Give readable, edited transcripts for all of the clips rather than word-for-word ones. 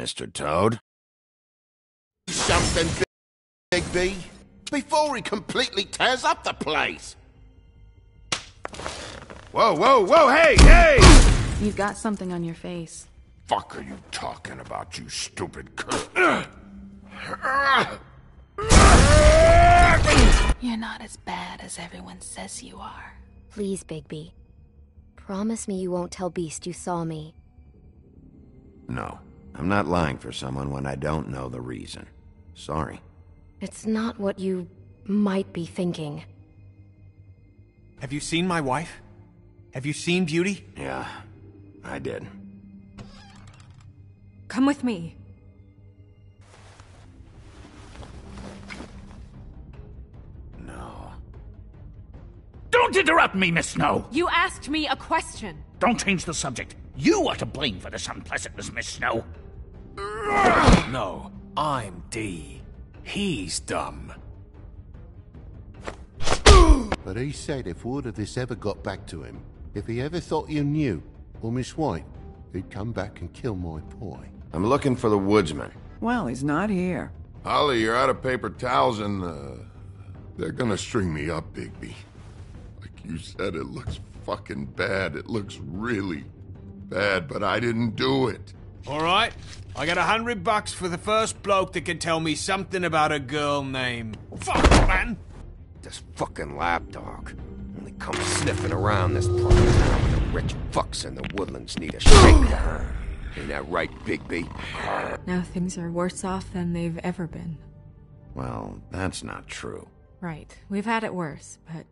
Mr. Toad. Something, Big B, before he completely tears up the place. Whoa, whoa, whoa, hey, hey! You've got something on your face. Fuck are you talking about, you stupid cunt? You're not as bad as everyone says you are. Please, Bigby. Promise me you won't tell Beast you saw me. No, I'm not lying for someone when I don't know the reason. Sorry. It's not what you might be thinking. Have you seen my wife? Have you seen Beauty? Yeah, I did. Come with me. No. Don't interrupt me, Miss Snow! You asked me a question. Don't change the subject. You are to blame for this unpleasantness, Miss Snow. No, I'm D. He's dumb. But he said if word of this ever got back to him, if he ever thought you knew, or Miss White, he'd come back and kill my boy. I'm looking for the woodsman. Well, he's not here. Holly, you're out of paper towels and, they're gonna string me up, Bigby. Like you said, it looks fucking bad. It looks really bad, but I didn't do it. Alright, I got $100 for the first bloke that can tell me something about a girl named... Fuck, man! This fucking lapdog only comes sniffing around this place when the rich fucks in the woodlands need a shakedown. Ain't that right, Bigby? Now things are worse off than they've ever been. Well, that's not true. Right. We've had it worse, but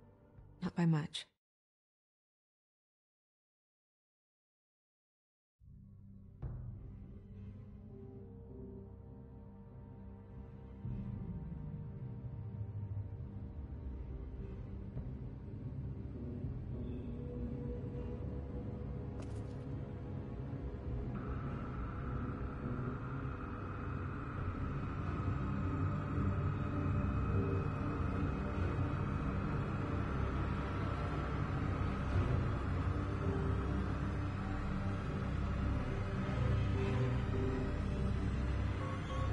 not by much.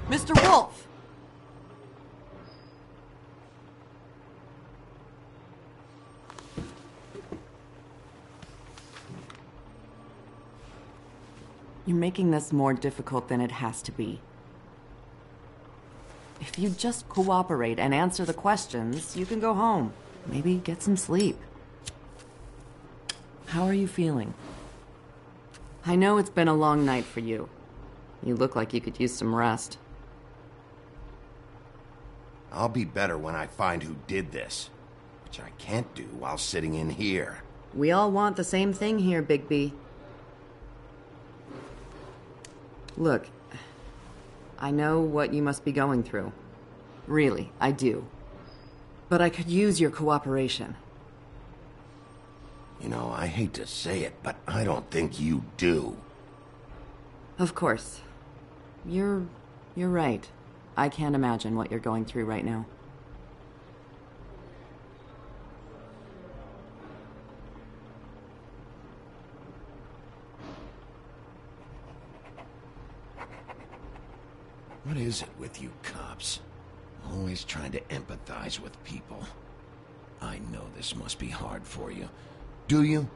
Mr. Wolf! You're making this more difficult than it has to be. If you just cooperate and answer the questions, you can go home. Maybe get some sleep. How are you feeling? I know it's been a long night for you. You look like you could use some rest. I'll be better when I find who did this, which I can't do while sitting in here. We all want the same thing here, Bigby. Look, I know what you must be going through. Really, I do. But I could use your cooperation. You know, I hate to say it, but I don't think you do. Of course. You're right. I can't imagine what you're going through right now. What is it with you cops? Always trying to empathize with people. I know this must be hard for you. Do you?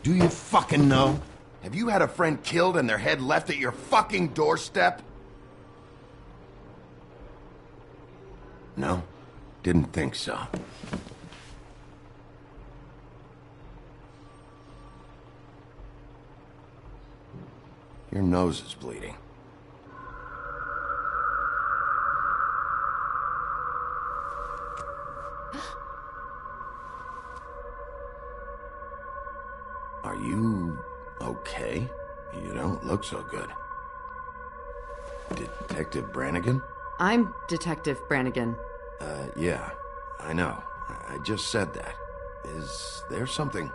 Do you fucking know? Have you had a friend killed and their head left at your fucking doorstep? No? Didn't think so. Your nose is bleeding. Are you okay? You don't look so good. Detective Brannigan? I'm Detective Brannigan. Yeah, I know. I just said that. Is there something?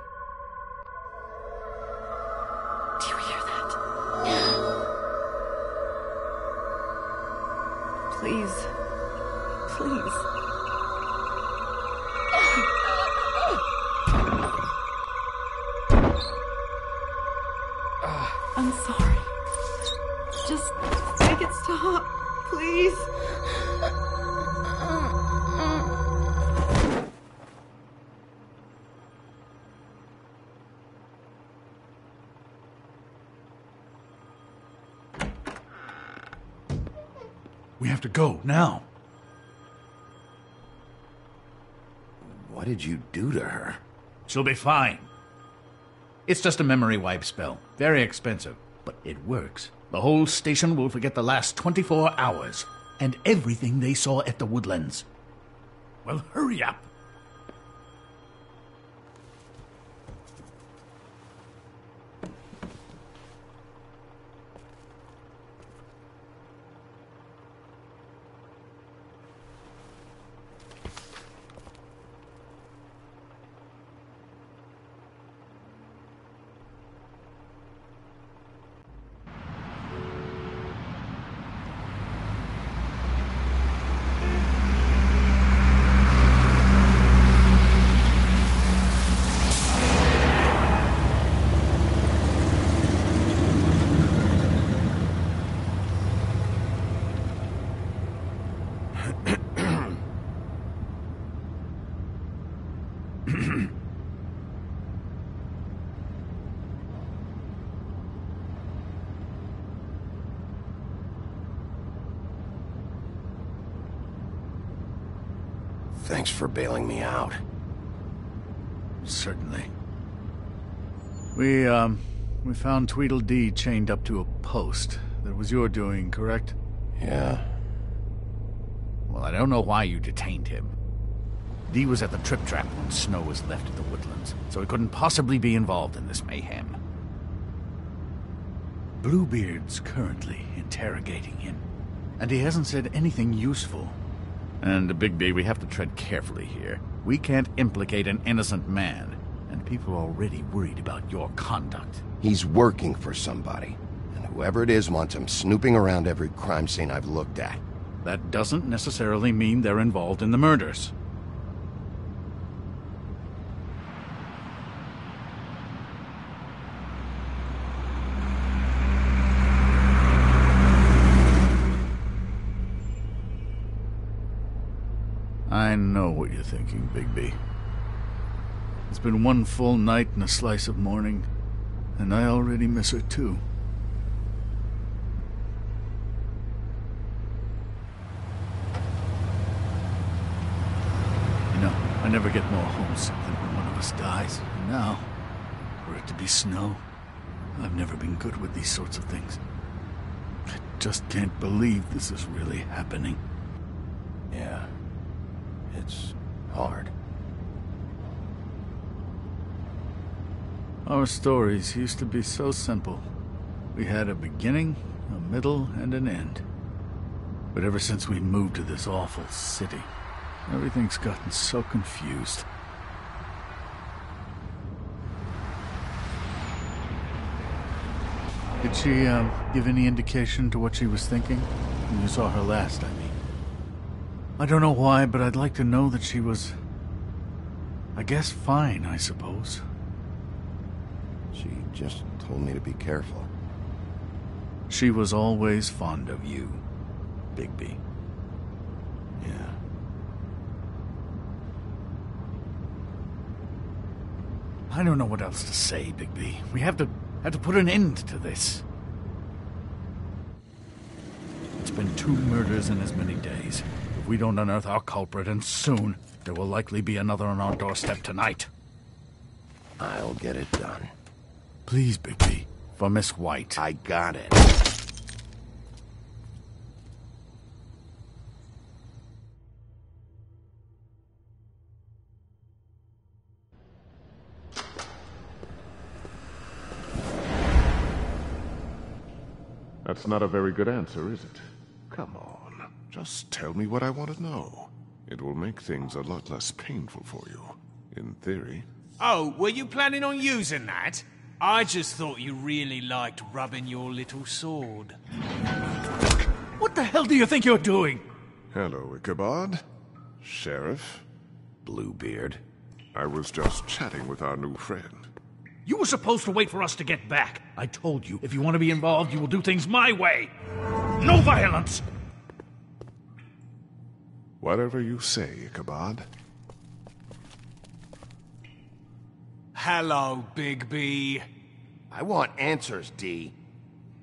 Do you hear that? Please. Please. I'm sorry. Just say We have to go, now. What did you do to her? She'll be fine. It's just a memory wipe spell. Very expensive, but it works. The whole station will forget the last 24 hours, and everything they saw at the Woodlands. Well, hurry up. Thanks for bailing me out. Certainly. We found Tweedledee chained up to a post. That was your doing, correct? Yeah. Well, I don't know why you detained him. Dee was at the Trip Trap when Snow was left at the Woodlands, so he couldn't possibly be involved in this mayhem. Bluebeard's currently interrogating him, and he hasn't said anything useful. And, Bigby, we have to tread carefully here. We can't implicate an innocent man, and people are already worried about your conduct. He's working for somebody, and whoever it is wants him snooping around every crime scene I've looked at. That doesn't necessarily mean they're involved in the murders. I know what you're thinking, Bigby. It's been one full night and a slice of morning, and I already miss her too. You know, I never get more homesick than when one of us dies. And now, for it to be Snow, I've never been good with these sorts of things. I just can't believe this is really happening. Yeah. It's hard. Our stories used to be so simple. We had a beginning, a middle, and an end. But ever since we moved to this awful city, everything's gotten so confused. Did she, give any indication to what she was thinking? When you saw her last, I mean. I don't know why, but I'd like to know that she was... I guess fine, I suppose. She just told me to be careful. She was always fond of you, Bigby. Yeah. I don't know what else to say, Bigby. We have to put an end to this. It's been 2 murders in as many days. If we don't unearth our culprit, and soon, there will likely be another on our doorstep tonight. I'll get it done. Please, Bigby. For Miss White. I got it. That's not a very good answer, is it? Come on. Just tell me what I want to know. It will make things a lot less painful for you, in theory. Oh, were you planning on using that? I just thought you really liked rubbing your little sword. What the hell do you think you're doing? Hello, Ichabod. Sheriff. Bluebeard. I was just chatting with our new friend. You were supposed to wait for us to get back. I told you, if you want to be involved, you will do things my way. No violence! Whatever you say, Ichabod. Hello, Bigby. I want answers, Dee.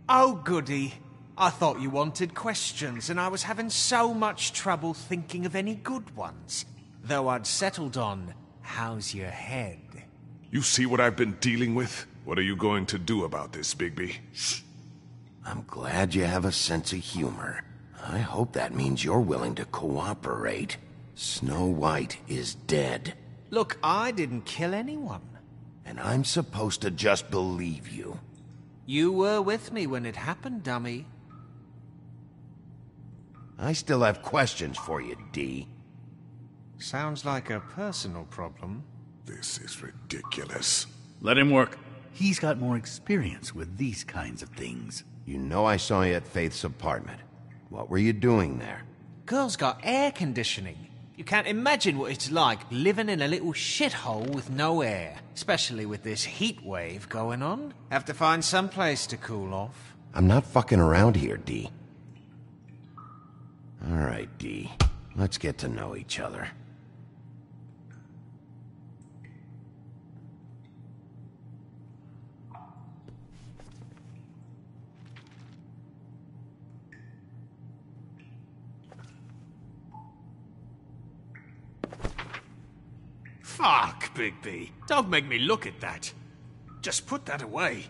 Oh, goody. I thought you wanted questions, and I was having so much trouble thinking of any good ones. Though I'd settled on, how's your head? You see what I've been dealing with? What are you going to do about this, Bigby? I'm glad you have a sense of humor. I hope that means you're willing to cooperate. Snow White is dead. Look, I didn't kill anyone. And I'm supposed to just believe you. You were with me when it happened, dummy. I still have questions for you, D. Sounds like a personal problem. This is ridiculous. Let him work. He's got more experience with these kinds of things. You know I saw you at Faith's apartment. What were you doing there? Girl's got air conditioning. You can't imagine what it's like living in a little shithole with no air. Especially with this heat wave going on. Have to find some place to cool off. I'm not fucking around here, D. All right, D. Let's get to know each other. Fuck, Bigby. Don't make me look at that. Just put that away.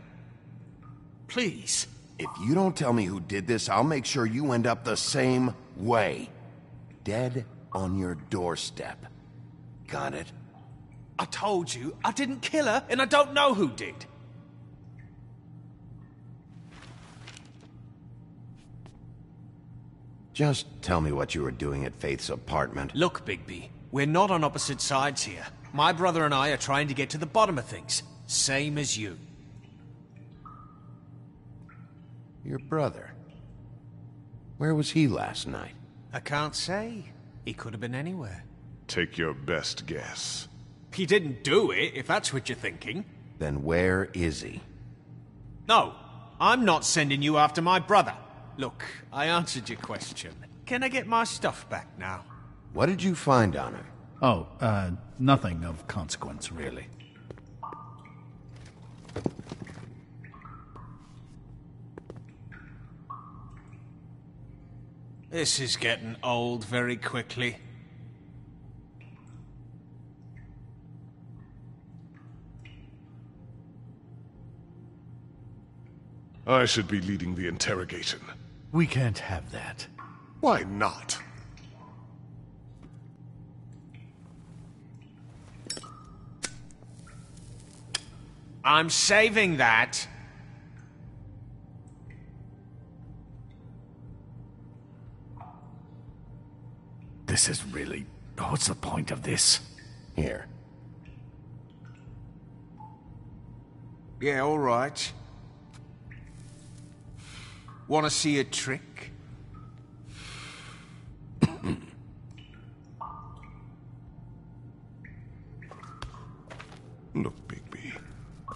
Please. If you don't tell me who did this, I'll make sure you end up the same way. Dead on your doorstep. Got it? I told you, I didn't kill her, and I don't know who did. Just tell me what you were doing at Faith's apartment. Look, Bigby, we're not on opposite sides here. My brother and I are trying to get to the bottom of things. Same as you. Your brother? Where was he last night? I can't say. He could have been anywhere. Take your best guess. He didn't do it, if that's what you're thinking. Then where is he? No, I'm not sending you after my brother. Look, I answered your question. Can I get my stuff back now? What did you find on him? Oh, nothing of consequence, really. This is getting old very quickly. I should be leading the interrogation. We can't have that. Why not? I'm saving that. This is really... What's the point of this? Here. Yeah, all right. Want to see a trick? Look, Bigby,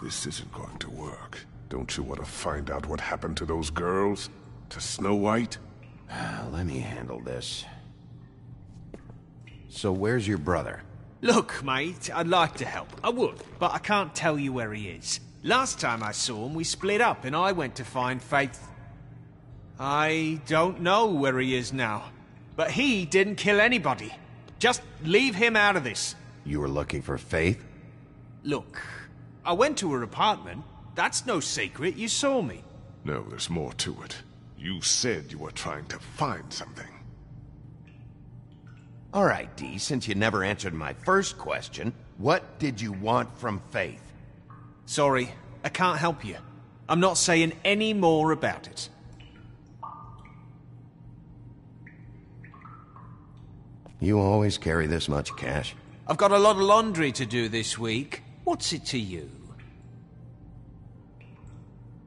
this isn't going to work. Don't you want to find out what happened to those girls? To Snow White? Let me handle this. So where's your brother? Look, mate, I'd like to help. I would, but I can't tell you where he is. Last time I saw him, we split up and I went to find Faith. I don't know where he is now. But he didn't kill anybody. Just leave him out of this. You were looking for Faith? Look, I went to her apartment. That's no secret. You saw me. No, there's more to it. You said you were trying to find something. All right, D, since you never answered my first question, what did you want from Faith? Sorry, I can't help you. I'm not saying any more about it. You always carry this much cash? I've got a lot of laundry to do this week. What's it to you?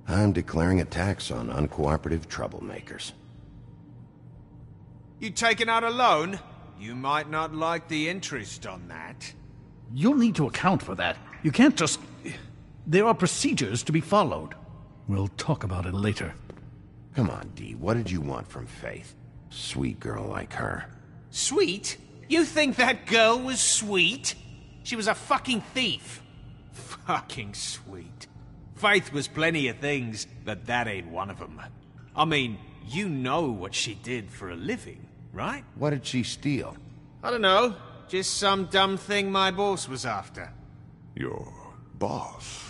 I'm declaring a tax on uncooperative troublemakers. You taking out a loan? You might not like the interest on that. You'll need to account for that. You can't just... There are procedures to be followed. We'll talk about it later. Come on, D, what did you want from Faith? Sweet girl like her. Sweet? You think that girl was sweet? She was a fucking thief. Fucking sweet. Faith was plenty of things, but that ain't one of them. I mean, you know what she did for a living, right? What did she steal? I don't know. Just some dumb thing my boss was after. Your boss?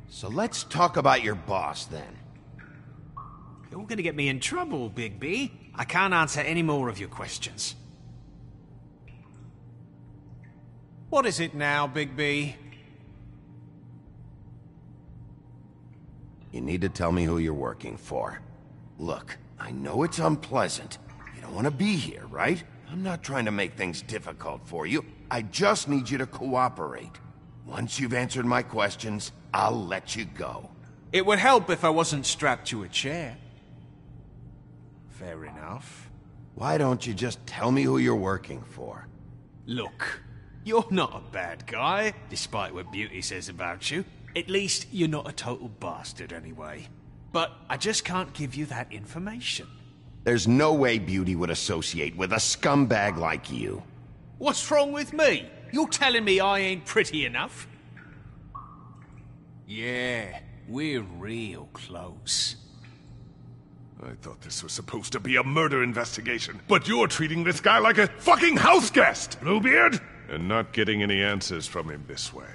So let's talk about your boss, then. You're gonna get me in trouble, Big B. I can't answer any more of your questions. What is it now, Big B? You need to tell me who you're working for. Look, I know it's unpleasant. You don't want to be here, right? I'm not trying to make things difficult for you. I just need you to cooperate. Once you've answered my questions, I'll let you go. It would help if I wasn't strapped to a chair. Fair enough. Why don't you just tell me who you're working for? Look, you're not a bad guy, despite what Beauty says about you. At least, you're not a total bastard anyway. But I just can't give you that information. There's no way Beauty would associate with a scumbag like you. What's wrong with me? You're telling me I ain't pretty enough? Yeah, we're real close. I thought this was supposed to be a murder investigation, but you're treating this guy like a fucking house guest, Bluebeard! And not getting any answers from him this way.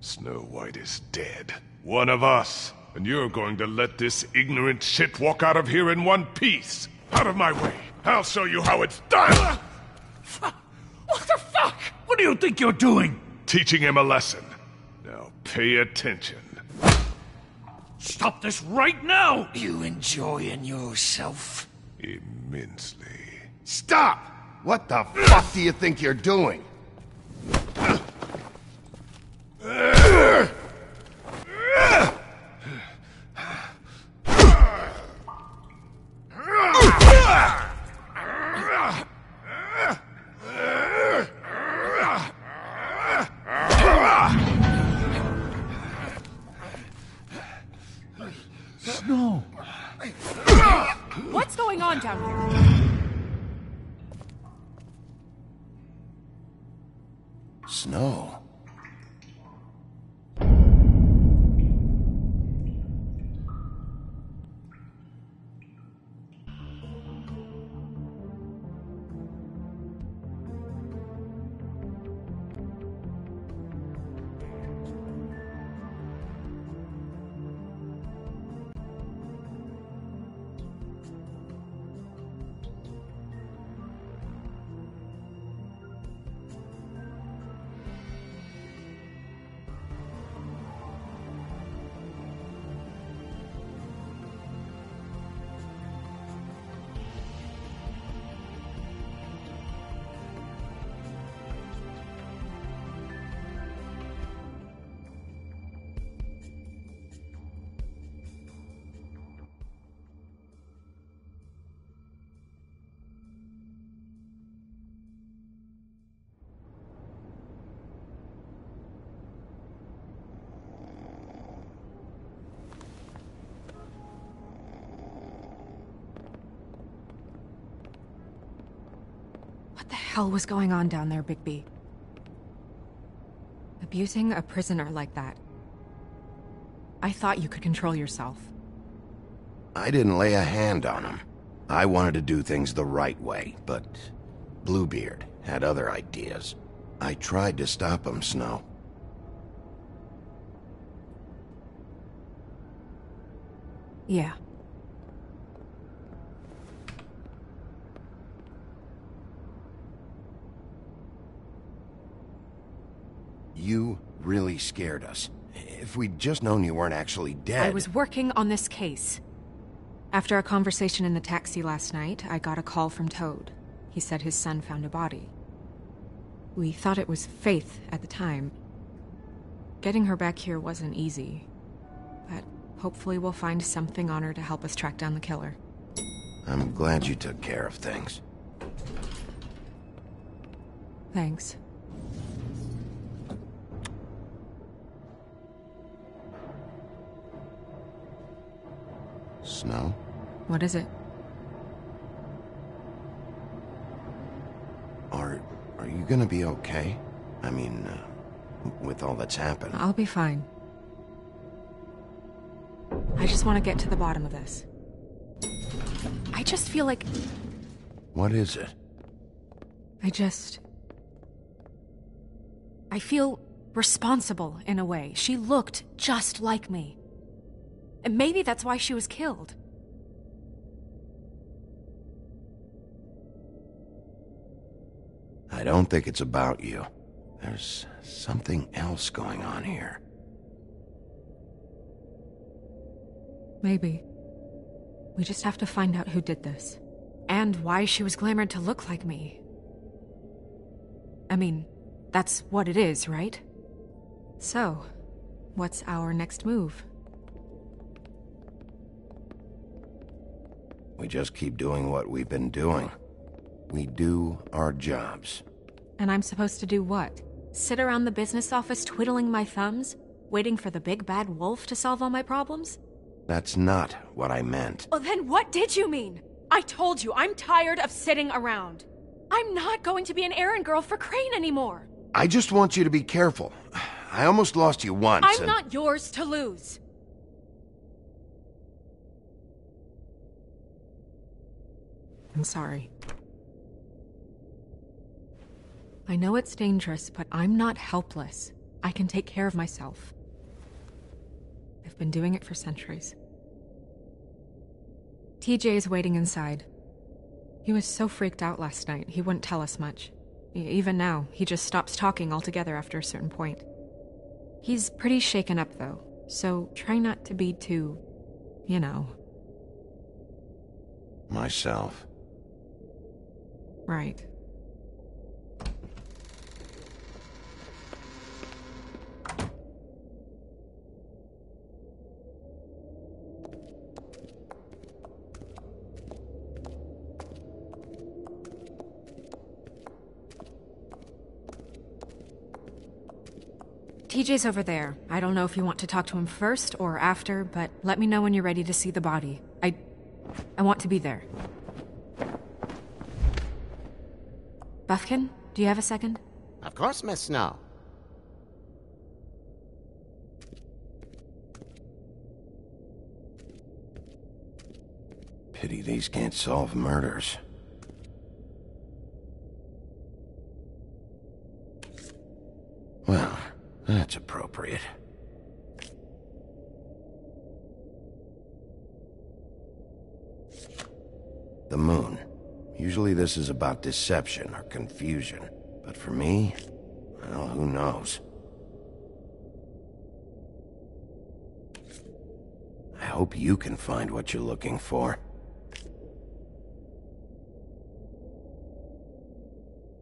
Snow White is dead. One of us. And you're going to let this ignorant shit walk out of here in one piece. Out of my way. I'll show you how it's done! What the fuck? What do you think you're doing? Teaching him a lesson. Now pay attention. Stop this right now! You enjoying yourself? Immensely. Stop! What the fuck do you think you're doing? Snow! What's going on down here? Snow. What the hell was going on down there, Bigby? Abusing a prisoner like that. I thought you could control yourself. I didn't lay a hand on him. I wanted to do things the right way, but Bluebeard had other ideas. I tried to stop him, Snow. Yeah. You really scared us. If we'd just known you weren't actually dead... I was working on this case. After a conversation in the taxi last night, I got a call from Toad. He said his son found a body. We thought it was Faith at the time. Getting her back here wasn't easy. But hopefully we'll find something on her to help us track down the killer. I'm glad you took care of things. Thanks. Snow? What is it? Are you gonna be okay? I mean, with all that's happened. I'll be fine. I just want to get to the bottom of this. I just feel like... What is it? I feel responsible in a way. She looked just like me. And maybe that's why she was killed. I don't think it's about you. There's something else going on here. Maybe. We just have to find out who did this. And why she was glamored to look like me. I mean, that's what it is, right? So, what's our next move? We just keep doing what we've been doing. We do our jobs. And I'm supposed to do what? Sit around the business office twiddling my thumbs? Waiting for the big bad wolf to solve all my problems? That's not what I meant. Well, then what did you mean? I told you, I'm tired of sitting around. I'm not going to be an errand girl for Crane anymore. I just want you to be careful. I almost lost you once. I'm not yours to lose. I'm sorry. I know it's dangerous, but I'm not helpless. I can take care of myself. I've been doing it for centuries. TJ is waiting inside. He was so freaked out last night, he wouldn't tell us much. Even now, he just stops talking altogether after a certain point. He's pretty shaken up, though, so try not to be too, you know. Myself. Right. TJ's over there. I don't know if you want to talk to him first or after, but let me know when you're ready to see the body. I want to be there. Buffkin, do you have a second? Of course, Miss Snow. Pity these can't solve murders. Well, that's appropriate. The moon. Usually this is about deception or confusion. But for me, well, who knows? I hope you can find what you're looking for.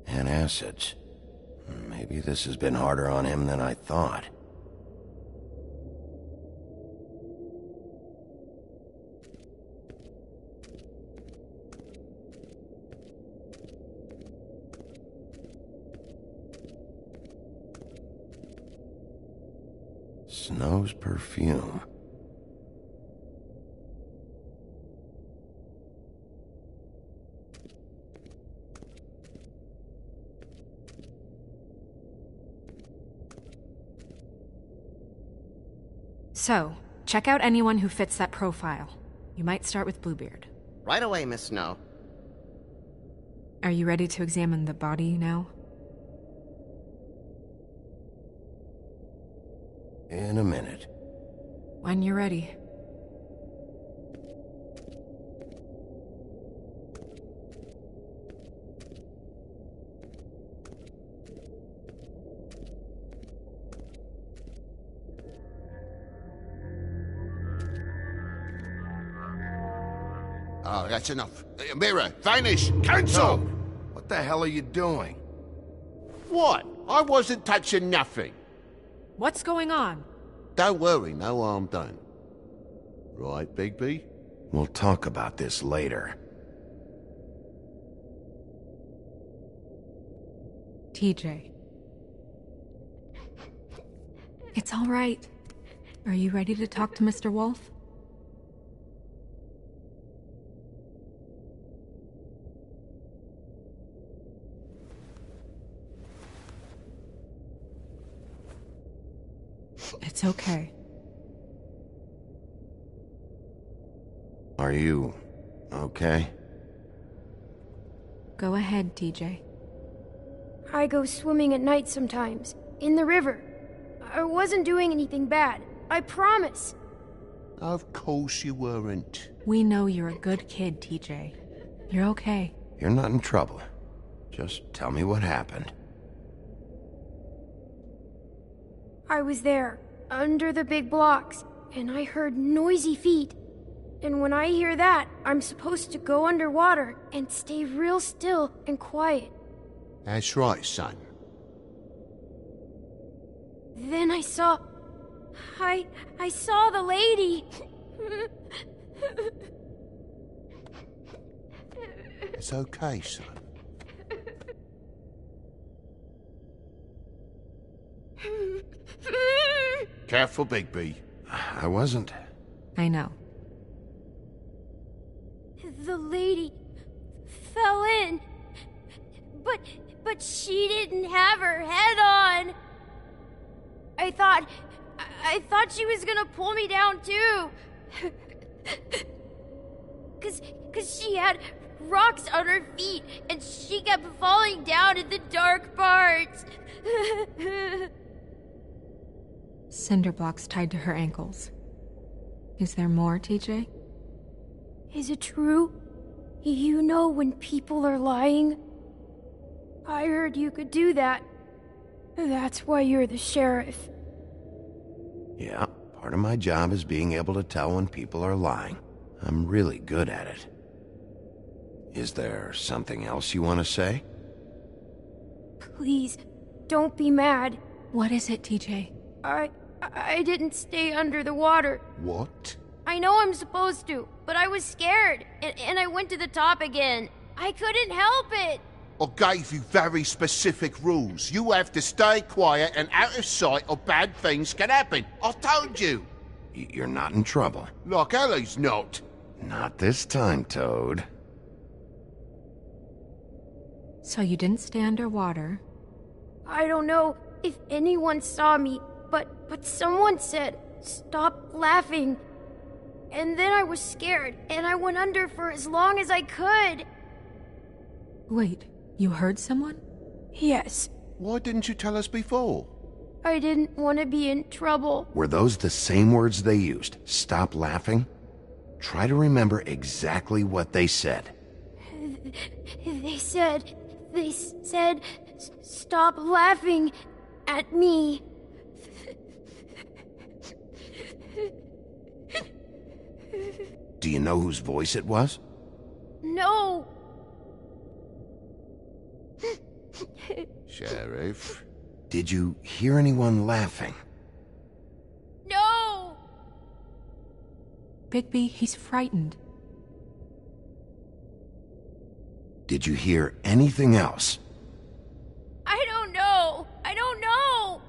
Antacids. Maybe this has been harder on him than I thought. Snow's perfume. So, check out anyone who fits that profile. You might start with Bluebeard. Right away, Miss Snow. Are you ready to examine the body now? In a minute. When you're ready. Oh, that's enough. Mirror, vanish, cancel! No. What the hell are you doing? What? I wasn't touching nothing. What's going on? Don't worry, no harm done. Right, Bigby? We'll talk about this later. TJ. It's all right. Are you ready to talk to Mr. Wolf? It's okay. Are you okay? Go ahead, TJ. I go swimming at night sometimes, in the river. I wasn't doing anything bad, I promise. Of course you weren't. We know you're a good kid, TJ. You're okay. You're not in trouble. Just tell me what happened. I was there, under the big blocks, and I heard noisy feet. And when I hear that, I'm supposed to go underwater and stay real still and quiet. That's right, son. Then I saw the lady. It's okay, son. Careful, Bigby. I wasn't. I know. The lady fell in. But she didn't have her head on. I thought she was gonna pull me down too. Cause she had rocks on her feet and she kept falling down in the dark parts. Cinder blocks tied to her ankles. Is there more, TJ? Is it true? You know when people are lying? I heard you could do that. That's why you're the sheriff. Yeah, part of my job is being able to tell when people are lying. I'm really good at it. Is there something else you want to say? Please, don't be mad. What is it, TJ? I didn't stay under the water. What? I know I'm supposed to, but I was scared, and I went to the top again. I couldn't help it. I gave you very specific rules. You have to stay quiet and out of sight or bad things can happen. I told you. You're not in trouble. Like Ellie's not. Not this time, Toad. So you didn't stay underwater? I don't know if anyone saw me, but someone said, "Stop laughing." And then I was scared, and I went under for as long as I could. Wait, you heard someone? Yes. Why didn't you tell us before? I didn't want to be in trouble. Were those the same words they used? Stop laughing? Try to remember exactly what they said. They said, "Stop laughing at me." Do you know whose voice it was? No. Sheriff? Did you hear anyone laughing? No. Bigby, he's frightened. Did you hear anything else? I don't know.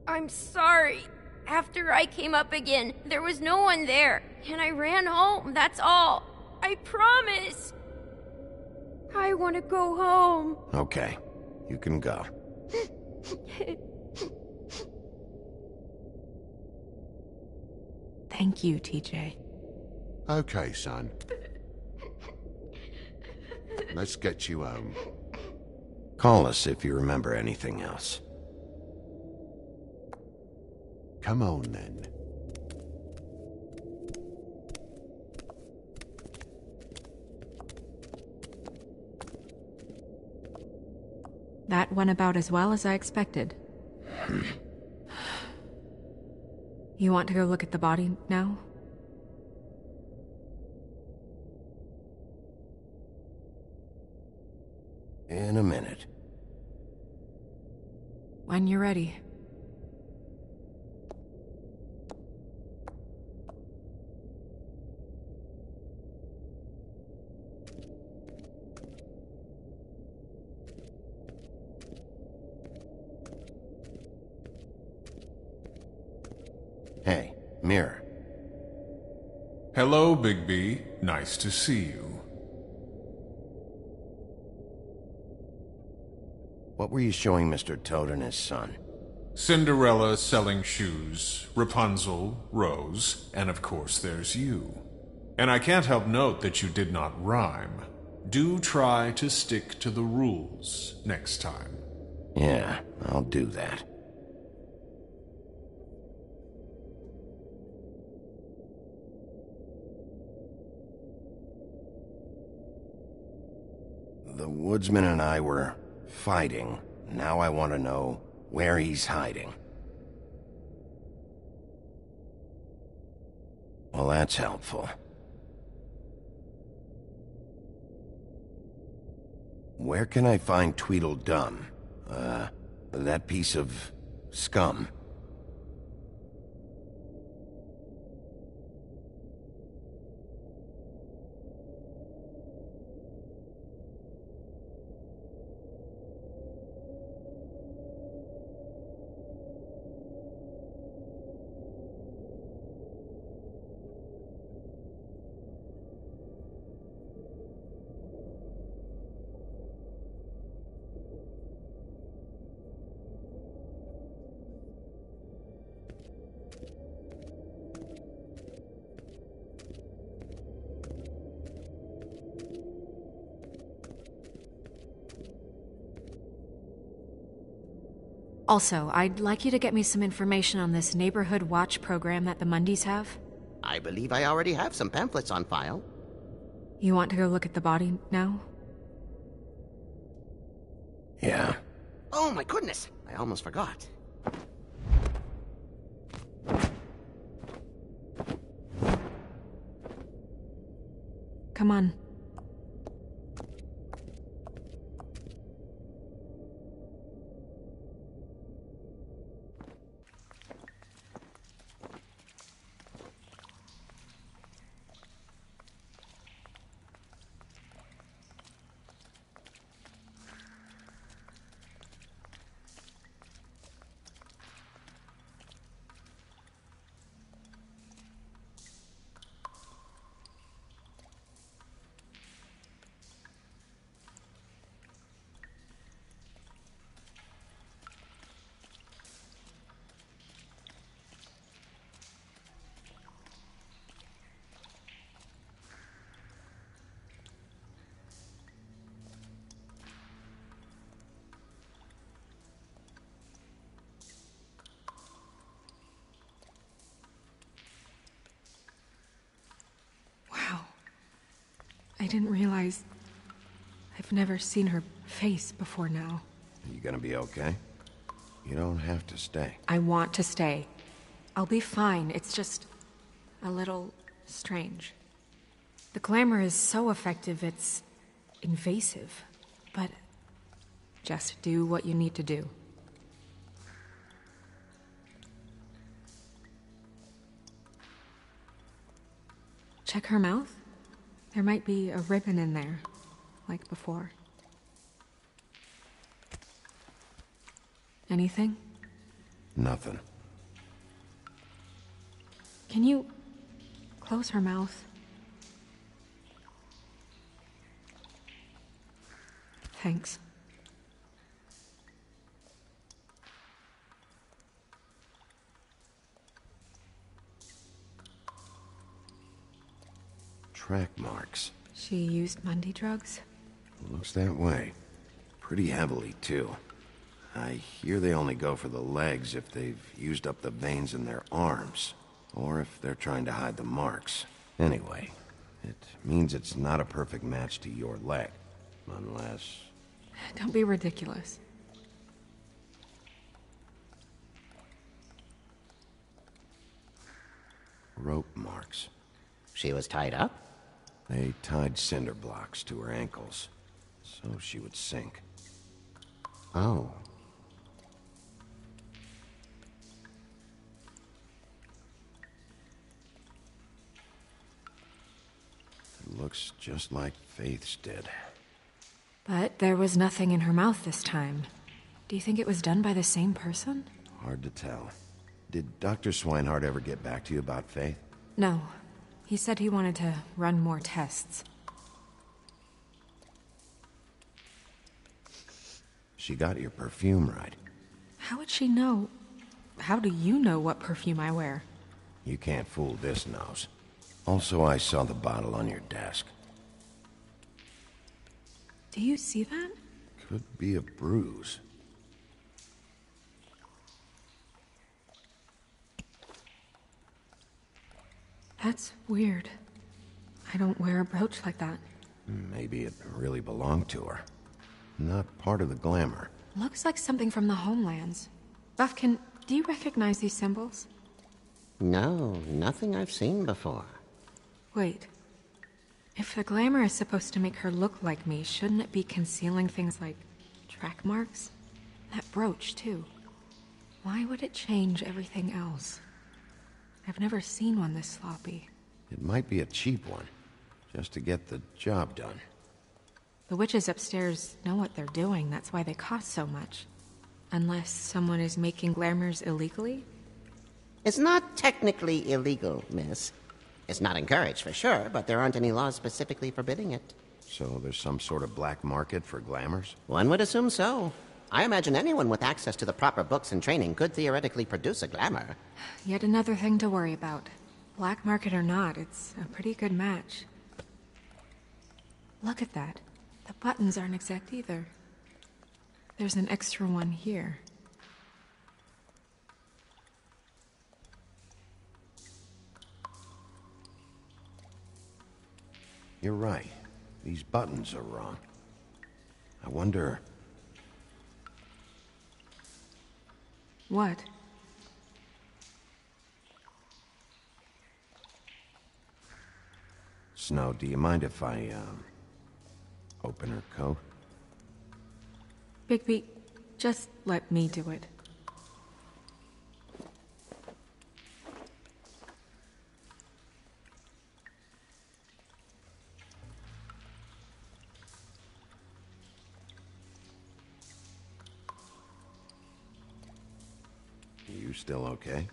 I'm sorry. After I came up again, there was no one there, and I ran home, that's all. I promise. I want to go home. Okay, you can go. Thank you, TJ. Okay, son. Let's get you home. Call us if you remember anything else. Come on, then. That went about as well as I expected. You want to go look at the body now? In a minute. When you're ready. Hey, Mirror. Hello, Bigby. Nice to see you. What were you showing Mr. Toad and his son? Cinderella selling shoes, Rapunzel, Rose, and of course there's you. And I can't help note that you did not rhyme. Do try to stick to the rules next time. Yeah, I'll do that. The woodsman and I were fighting. Now I want to know where he's hiding. Well, that's helpful. Where can I find Tweedledum? That piece of scum. Also, I'd like you to get me some information on this neighborhood watch program that the Mundys have. I believe I already have some pamphlets on file. You want to go look at the body now? Yeah. Oh my goodness! I almost forgot. Come on. I didn't realize I've never seen her face before now. You gonna be okay? You don't have to stay. I want to stay. I'll be fine. It's just a little strange. The glamour is so effective, it's invasive. But just do what you need to do. Check her mouth. There might be a ribbon in there, like before. Anything? Nothing. Can you close her mouth? Thanks. Track marks. She used Mundy drugs? Looks that way. Pretty heavily, too. I hear they only go for the legs if they've used up the veins in their arms, or if they're trying to hide the marks. Anyway, it means it's not a perfect match to your leg, unless... Don't be ridiculous. Rope marks. She was tied up? They tied cinder blocks to her ankles, so she would sink. Oh. It looks just like Faith's did. But there was nothing in her mouth this time. Do you think it was done by the same person? Hard to tell. Did Dr. Swinehart ever get back to you about Faith? No. He said he wanted to run more tests. She got your perfume right. How would she know? How do you know what perfume I wear? You can't fool this nose. Also, I saw the bottle on your desk. Do you see that? Could be a bruise. That's weird. I don't wear a brooch like that. Maybe it really belonged to her. Not part of the glamour. Looks like something from the homelands. Buffkin, do you recognize these symbols? No, nothing I've seen before. Wait. If the glamour is supposed to make her look like me, shouldn't it be concealing things like track marks? That brooch, too. Why would it change everything else? I've never seen one this sloppy. It might be a cheap one, just to get the job done. The witches upstairs know what they're doing, that's why they cost so much. Unless someone is making glamours illegally? It's not technically illegal, miss. It's not encouraged for sure, but there aren't any laws specifically forbidding it. So there's some sort of black market for glamours? One would assume so. I imagine anyone with access to the proper books and training could theoretically produce a glamour. Yet another thing to worry about. Black market or not, it's a pretty good match. Look at that. The buttons aren't exact either. There's an extra one here. You're right. These buttons are wrong. I wonder... What? Snow, do you mind if I, open her coat? Bigby, just let me do it. You still okay?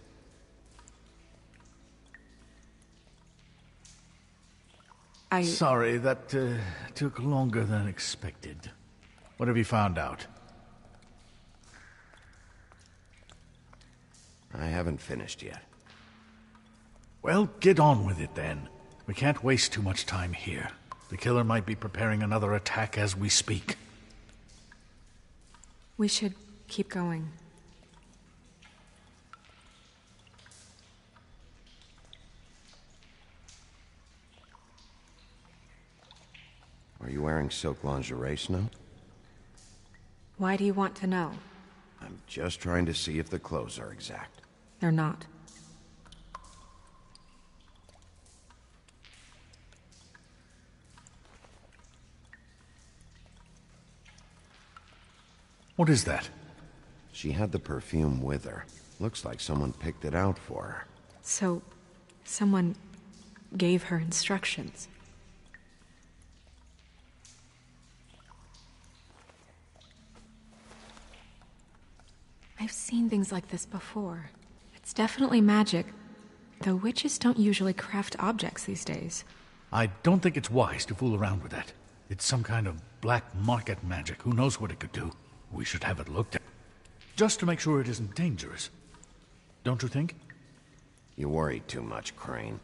Sorry, that took longer than expected. What have you found out? I haven't finished yet. Well, get on with it then. We can't waste too much time here. The killer might be preparing another attack as we speak. We should keep going. Are you wearing silk lingerie, Snow? Why do you want to know? I'm just trying to see if the clothes are exact. They're not. What is that? She had the perfume with her. Looks like someone picked it out for her. So, someone gave her instructions. I've seen things like this before. It's definitely magic, though witches don't usually craft objects these days. I don't think it's wise to fool around with that. It's some kind of black market magic. Who knows what it could do? We should have it looked at. Just to make sure it isn't dangerous. Don't you think? You worry too much, Crane.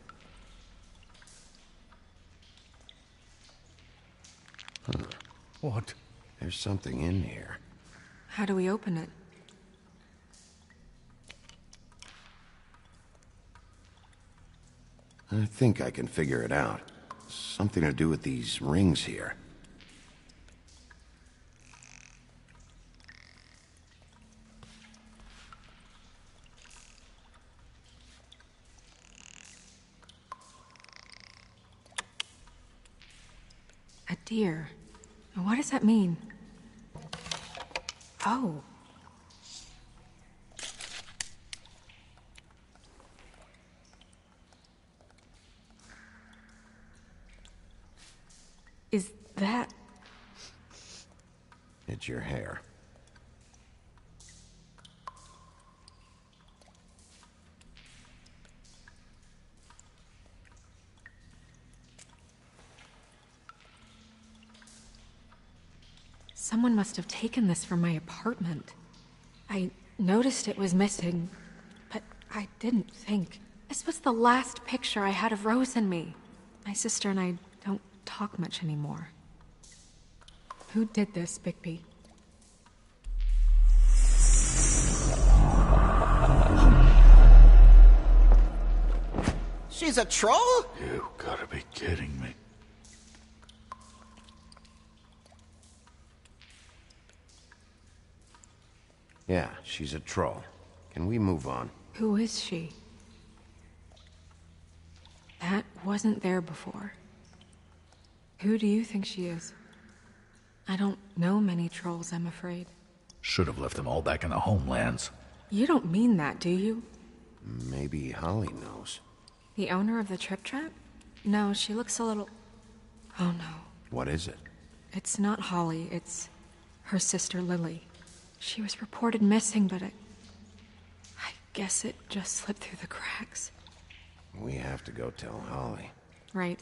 Huh. What? There's something in here. How do we open it? I think I can figure it out. Something to do with these rings here. A deer. What does that mean? Oh. Is that... It's your hair. Someone must have taken this from my apartment. I noticed it was missing, but I didn't think. This was the last picture I had of Rose and me. My sister and I don't talk much anymore. Who did this, Bigby? She's a troll? You gotta be kidding me. Yeah, she's a troll. Can we move on? Who is she? That wasn't there before. Who do you think she is? I don't know many trolls, I'm afraid. Should have left them all back in the homelands. You don't mean that, do you? Maybe Holly knows. The owner of the Trip Trap? No, she looks a little... Oh no. What is it? It's not Holly, it's her sister Lily. She was reported missing, but I guess it just slipped through the cracks. We have to go tell Holly. Right.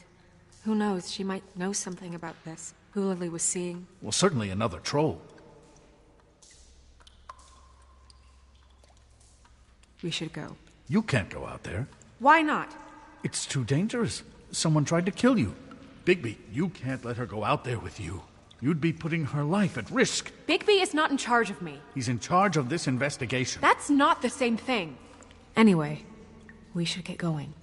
Who knows, she might know something about this. Who Lily was seeing. Well, certainly another troll. We should go. You can't go out there. Why not? It's too dangerous. Someone tried to kill you. Bigby, you can't let her go out there with you. You'd be putting her life at risk. Bigby is not in charge of me. He's in charge of this investigation. That's not the same thing. Anyway, we should get going.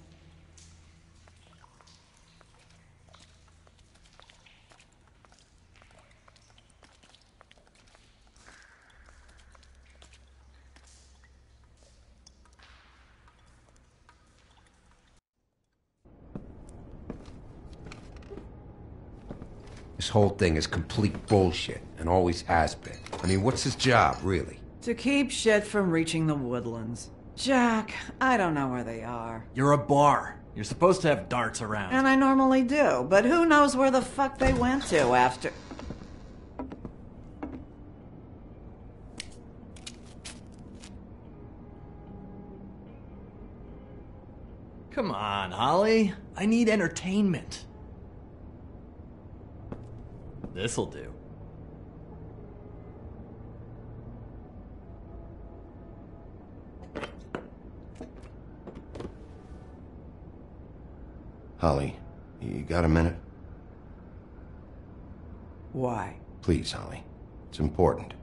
This whole thing is complete bullshit, and always has been. I mean, what's his job, really? To keep shit from reaching the woodlands. Jack, I don't know where they are. You're a bar. You're supposed to have darts around. And I normally do, but who knows where the fuck they went to after... Come on, Holly. I need entertainment. This'll do. Holly, you got a minute? Why? Please, Holly. It's important.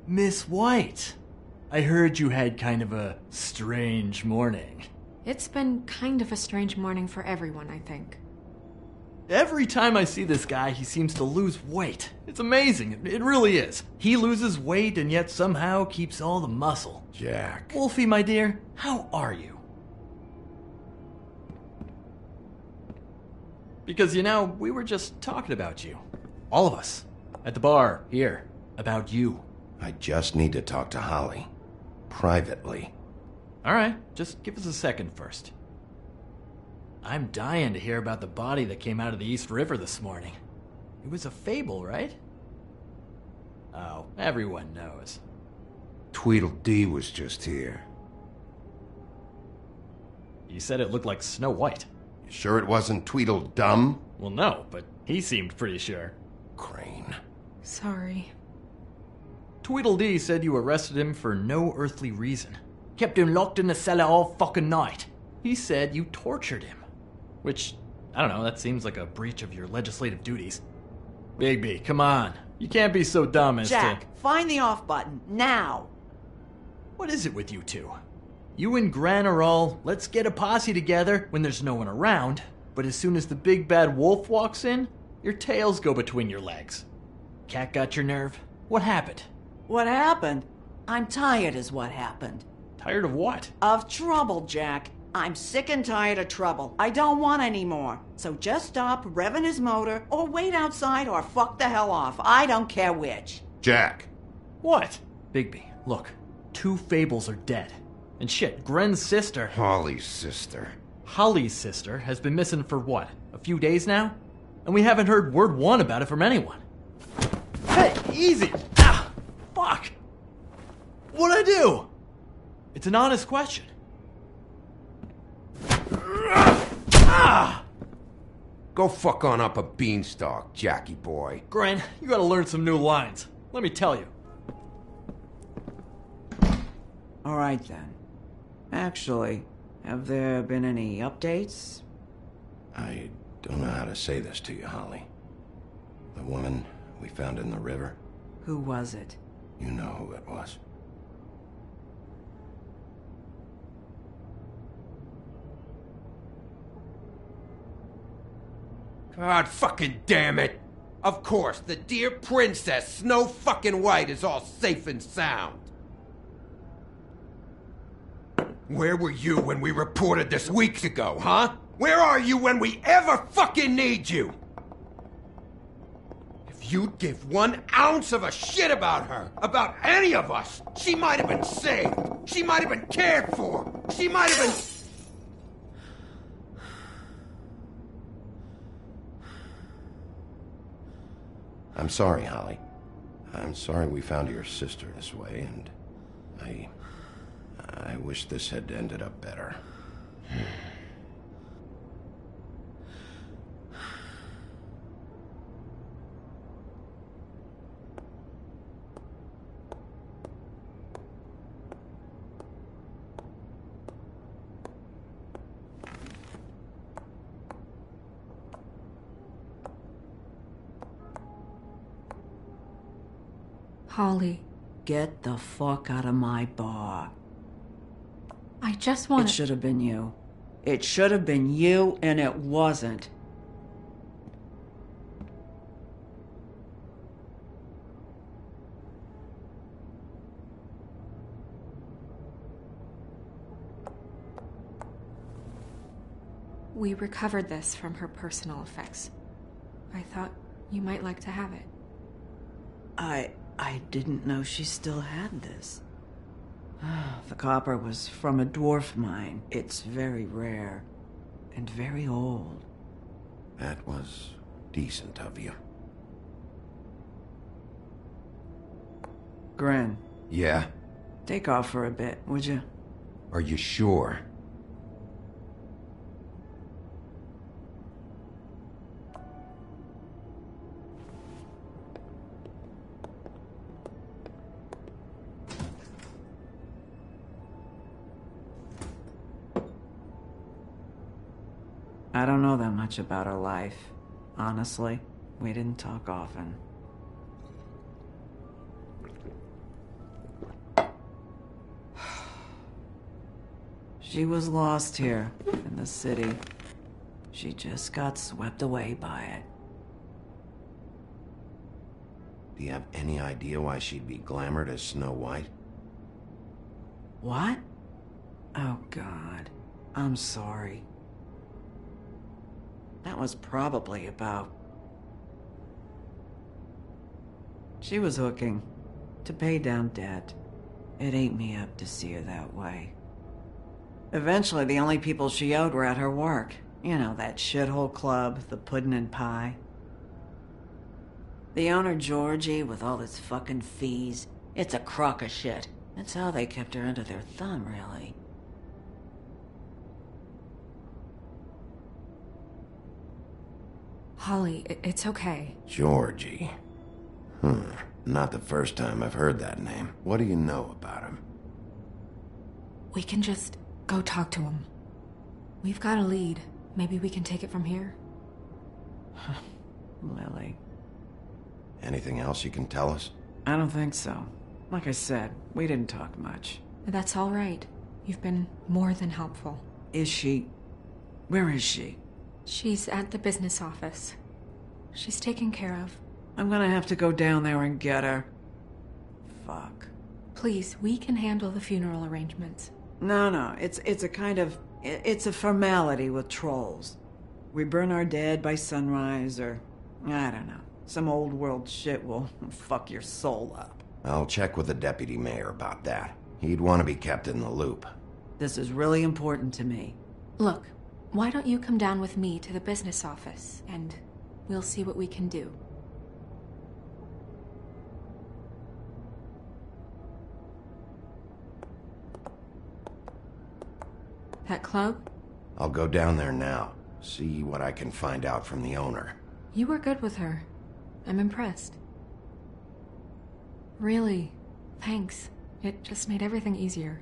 Miss White, I heard you had kind of a strange morning. It's been kind of a strange morning for everyone, I think. Every time I see this guy, he seems to lose weight. It's amazing. It really is. He loses weight and yet somehow keeps all the muscle. Jack. Wolfie, my dear, how are you? Because, you know, we were just talking about you. All of us. At the bar, here. About you. I just need to talk to Holly. Privately. Alright, just give us a second first. I'm dying to hear about the body that came out of the East River this morning. It was a fable, right? Oh, everyone knows. Tweedledee was just here. You said it looked like Snow White. You sure it wasn't Tweedledum? Well, no, but he seemed pretty sure. Crane. Sorry. Tweedledee said you arrested him for no earthly reason. Kept him locked in the cellar all fucking night. He said you tortured him. Which, I don't know, that seems like a breach of your legislative duties. Bigby, come on. You can't be so dumb as Jack, find the off button, now! What is it with you two? You and Gran are all, let's get a posse together when there's no one around, but as soon as the big bad wolf walks in, your tails go between your legs. Cat got your nerve? What happened? What happened? I'm tired is what happened. Tired of what? Of trouble, Jack. I'm sick and tired of trouble. I don't want any more. So just stop revving his motor, or wait outside, or fuck the hell off. I don't care which. Jack. What? Bigby, look. 2 fables are dead. And shit, Gren's sister... Holly's sister. Holly's sister has been missing for what? A few days now? And we haven't heard word one about it from anyone. Hey, easy! Ah! Fuck! What'd I do? It's an honest question. Go fuck on up a beanstalk, Jackie boy. Gren, you gotta learn some new lines. Let me tell you. All right, then. Actually, Have there been any updates? I don't know how to say this to you, Holly. The woman we found in the river. Who was it? You know who it was. God fucking damn it! Of course, the dear Princess Snow fucking White is all safe and sound. Where were you when we reported this weeks ago, huh? Where are you when we ever fucking need you? If you'd give 1 ounce of a shit about her, about any of us, she might have been saved. She might have been cared for. She might have been... I'm sorry, Holly. I'm sorry we found your sister this way, and I wish this had ended up better. Holly. Get the fuck out of my bar. I just want It should have been you. It should have been you, and it wasn't. We recovered this from her personal effects. I thought you might like to have it. I didn't know she still had this. The copper was from a dwarf mine. It's very rare. And very old. That was decent of you. Gren. Yeah? Take off for a bit, would you? Are you sure? I don't know that much about her life. Honestly, we didn't talk often. She was lost here, in the city. She just got swept away by it. Do you have any idea why she'd be glamored as Snow White? What? Oh, God. I'm sorry. That was probably about... She was hooking. To pay down debt. It ate me up to see her that way. Eventually, the only people she owed were at her work. You know, that shithole club, the Puddin' and Pie. The owner, Georgie, with all his fucking fees. It's a crock of shit. That's how they kept her under their thumb, really. Holly, it's okay. Georgie. Not the first time I've heard that name. What do you know about him? We can just go talk to him. We've got a lead. Maybe we can take it from here. Lily. Anything else you can tell us? I don't think so. Like I said, we didn't talk much. That's all right. You've been more than helpful. Is she... Where is she? She's at the business office. She's taken care of. I'm gonna have to go down there and get her. Fuck. Please, we can handle the funeral arrangements. No, it's a kind of... It's a formality with trolls. We burn our dead by sunrise, or... I don't know. Some old world shit will fuck your soul up. I'll check with the deputy mayor about that. He'd want to be kept in the loop. This is really important to me. Look, why don't you come down with me to the business office, and we'll see what we can do. That club? I'll go down there now. See what I can find out from the owner. You were good with her. I'm impressed. Really, thanks. It just made everything easier.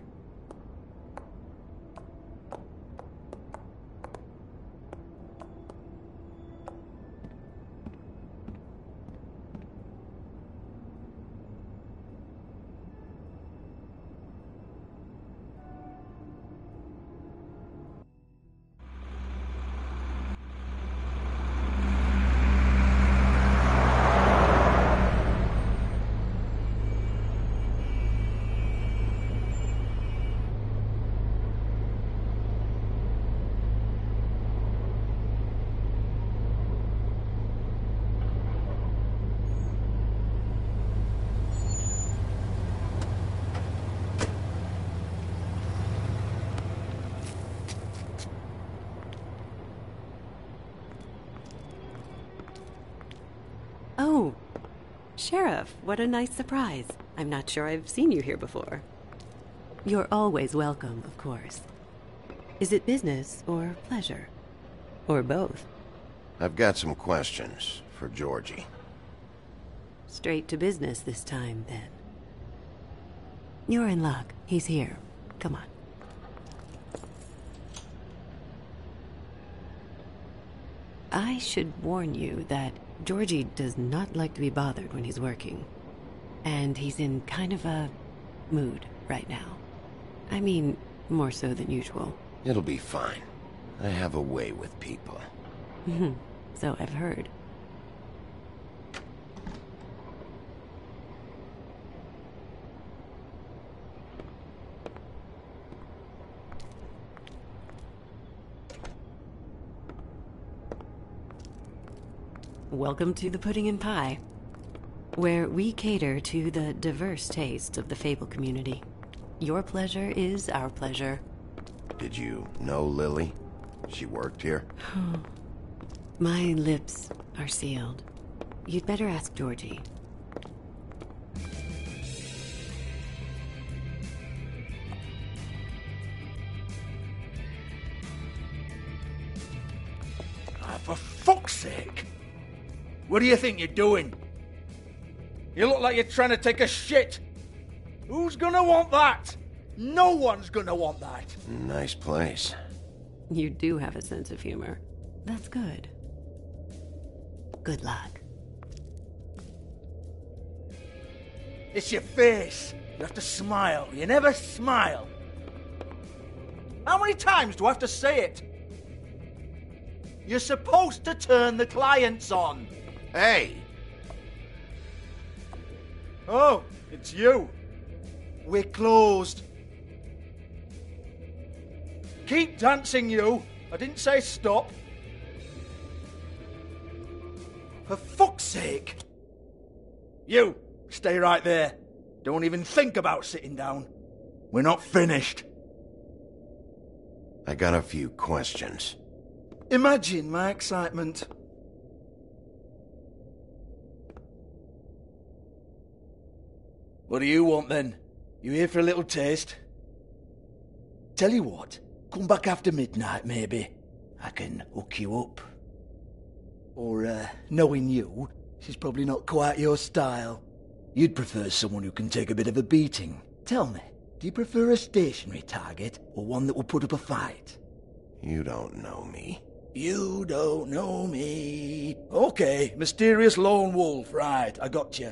Sheriff, what a nice surprise. I'm not sure I've seen you here before. You're always welcome, of course. Is it business or pleasure? Or both? I've got some questions for Georgie. Straight to business this time, then. You're in luck. He's here. Come on. I should warn you that Georgie does not like to be bothered when he's working. And he's in kind of a mood right now. I mean, more so than usual. It'll be fine. I have a way with people. So I've heard. Welcome to the Pudding and Pie, where we cater to the diverse tastes of the Fable community. Your pleasure is our pleasure. Did you know Lily? She worked here? My lips are sealed. You'd better ask Georgie. For fuck's sake! What do you think you're doing? You look like you're trying to take a shit. Who's gonna want that? No one's gonna want that. Nice place. You do have a sense of humor. That's good. Good luck. It's your face. You have to smile. You never smile. How many times do I have to say it? You're supposed to turn the clients on. Hey! Oh, it's you. We're closed. Keep dancing, you. I didn't say stop. For fuck's sake. You, stay right there. Don't even think about sitting down. We're not finished. I got a few questions. Imagine my excitement. What do you want then? You here for a little taste? Tell you what, come back after midnight maybe. I can hook you up. Or, knowing you, she's probably not quite your style. You'd prefer someone who can take a bit of a beating. Tell me, do you prefer a stationary target or one that will put up a fight? You don't know me. You don't know me. Okay, mysterious lone wolf, right, I got you.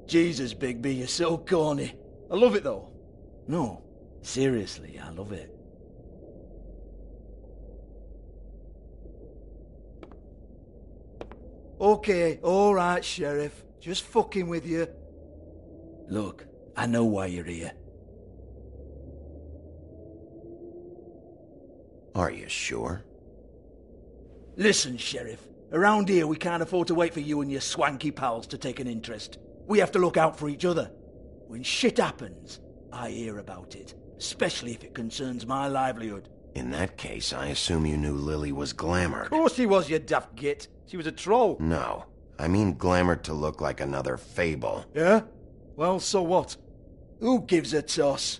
Jesus, Bigby, you're so corny. I love it though. No, seriously, I love it. Okay, alright, Sheriff. Just fucking with you. Look, I know why you're here. Are you sure? Listen, Sheriff. Around here, we can't afford to wait for you and your swanky pals to take an interest. We have to look out for each other. When shit happens, I hear about it. Especially if it concerns my livelihood. In that case, I assume you knew Lily was glamored. Of course she was, you daft git. She was a troll. No. I mean glamored to look like another Fable. Yeah? Well, so what? Who gives a toss?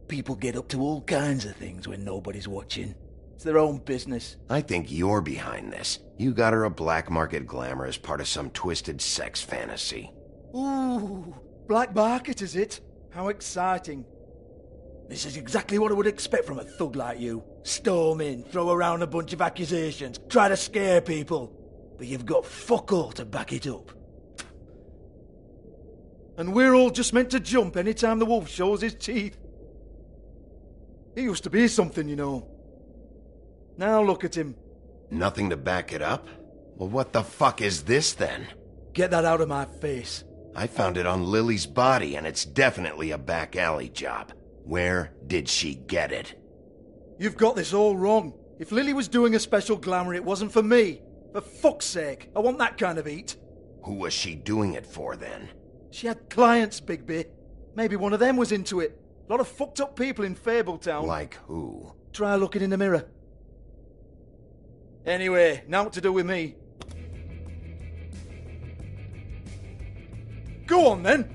People get up to all kinds of things when nobody's watching. It's their own business. I think you're behind this. You got her a black market glamour as part of some twisted sex fantasy. Ooh, black market is it? How exciting. This is exactly what I would expect from a thug like you. Storm in, throw around a bunch of accusations, try to scare people. But you've got fuck all to back it up. And we're all just meant to jump any time the wolf shows his teeth. He used to be something, you know. Now look at him. Nothing to back it up? Well, what the fuck is this then? Get that out of my face. I found it on Lily's body, and it's definitely a back alley job. Where did she get it? You've got this all wrong. If Lily was doing a special glamour, it wasn't for me. For fuck's sake, I want that kind of eat. Who was she doing it for, then? She had clients, Bigby. Maybe one of them was into it. A lot of fucked up people in Fabletown. Like who? Try looking in the mirror. Anyway, now what to do with me? Go on, then.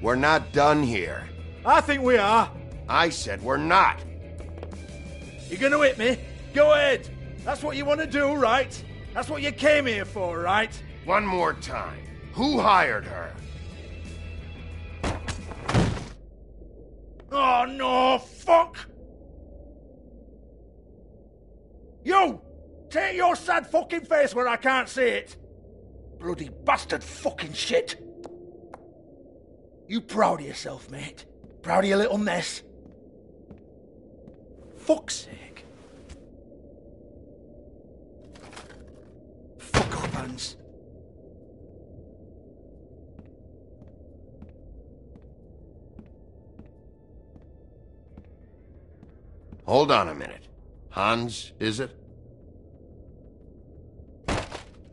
We're not done here. I think we are. I said we're not. You're gonna hit me? Go ahead. That's what you want to do, right? That's what you came here for, right? One more time. Who hired her? Oh, no, fuck! You! Take your sad fucking face where I can't see it! Bloody bastard fucking shit! You proud of yourself, mate? Proud of your little mess? Fuck's sake. Fuck off, Hans. Hold on a minute. Hans, is it?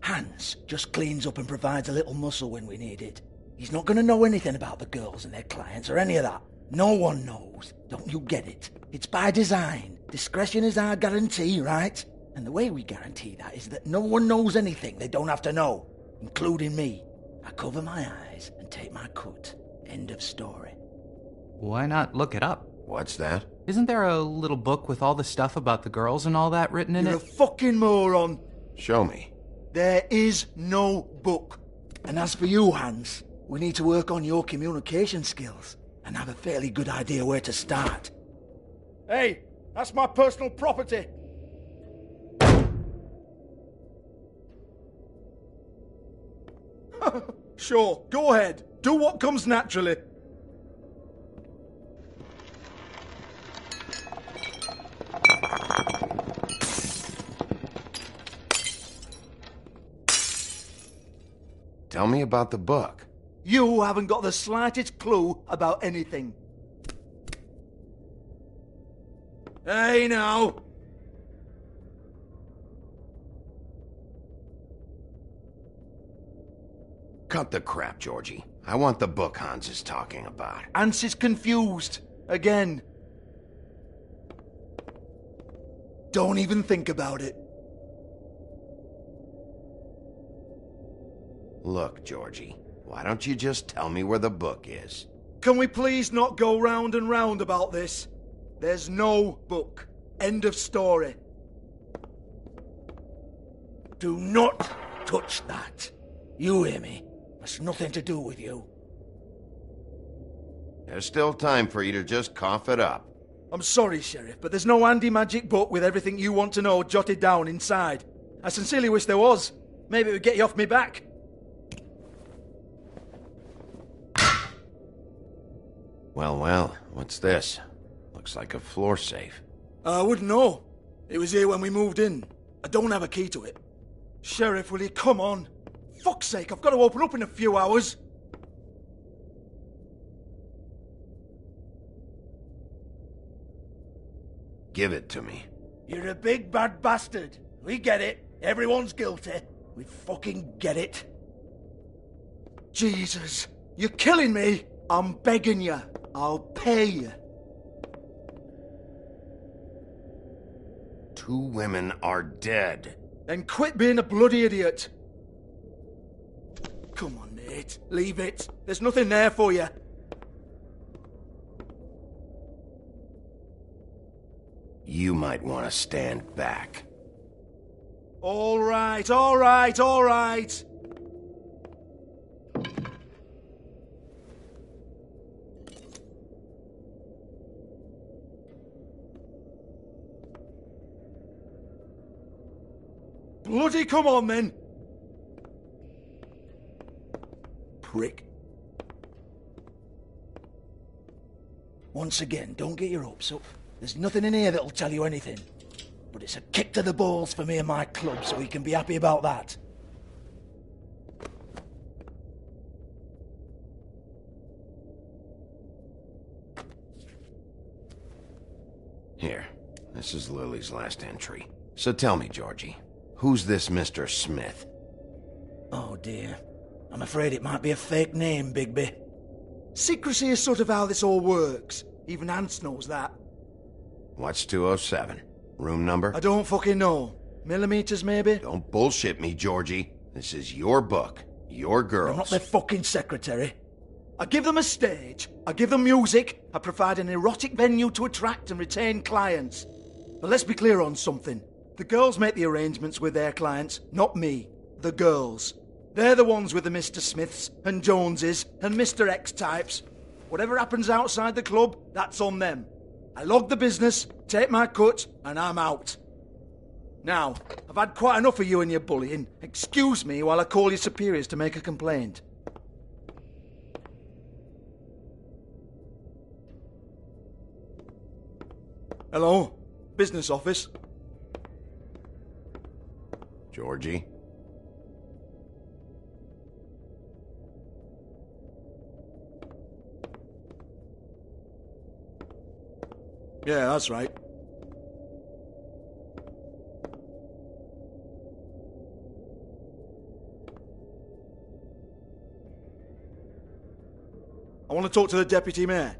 Hans just cleans up and provides a little muscle when we need it. He's not going to know anything about the girls and their clients or any of that. No one knows. Don't you get it? It's by design. Discretion is our guarantee, right? And the way we guarantee that is that no one knows anything they don't have to know, including me. I cover my eyes and take my cut. End of story. Why not look it up? What's that? Isn't there a little book with all the stuff about the girls and all that written in You're it? a fucking moron. Show me. There is no book. And as for you, Hans, we need to work on your communication skills and have a fairly good idea where to start. Hey, that's my personal property. Sure, go ahead. Do what comes naturally. Tell me about the book. You haven't got the slightest clue about anything. Hey, now. Cut the crap, Georgie. I want the book Hans is talking about. Hans is confused. Again. Don't even think about it. Look, Georgie, why don't you just tell me where the book is? Can we please not go round and round about this? There's no book. End of story. Do not touch that. You hear me? That's nothing to do with you. There's still time for you to just cough it up. I'm sorry, Sheriff, but there's no handy magic book with everything you want to know jotted down inside. I sincerely wish there was. Maybe it would get you off me back. Well, what's this? Looks like a floor safe. I wouldn't know. It was here when we moved in. I don't have a key to it. Sheriff, will you come on? Fuck's sake, I've got to open up in a few hours. Give it to me. You're a big bad bastard. We get it. Everyone's guilty. We fucking get it. Jesus, you're killing me. I'm begging you. I'll pay you. 2 women are dead. Then quit being a bloody idiot. Come on, Nate. Leave it. There's nothing there for you. You might want to stand back. All right, all right, all right. Bloody come on, then. Prick. Once again, don't get your hopes up. There's nothing in here that'll tell you anything. But it's a kick to the balls for me and my club, so we can be happy about that. Here, this is Lily's last entry. So tell me, Georgie, who's this Mr. Smith? Oh dear. I'm afraid it might be a fake name, Bigby. Secrecy is sort of how this all works. Even Hans knows that. What's 207? Room number? I don't fucking know. Millimeters, maybe? Don't bullshit me, Georgie. This is your book. Your girls. I'm not their fucking secretary. I give them a stage, I give them music, I provide an erotic venue to attract and retain clients. But let's be clear on something. The girls make the arrangements with their clients, not me. The girls. They're the ones with the Mr. Smiths and Joneses and Mr. X types. Whatever happens outside the club, that's on them. I log the business, take my cut, and I'm out. Now, I've had quite enough of you and your bullying. Excuse me while I call your superiors to make a complaint. Hello? Business office? Georgie? Yeah, that's right. I want to talk to the deputy mayor.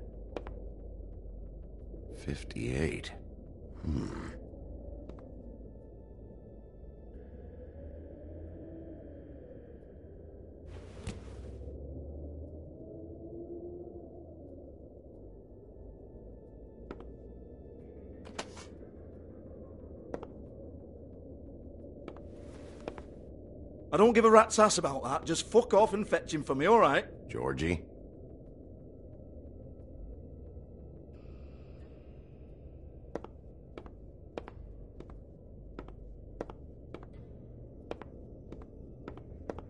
58. I don't give a rat's ass about that. Just fuck off and fetch him for me, alright? Georgie?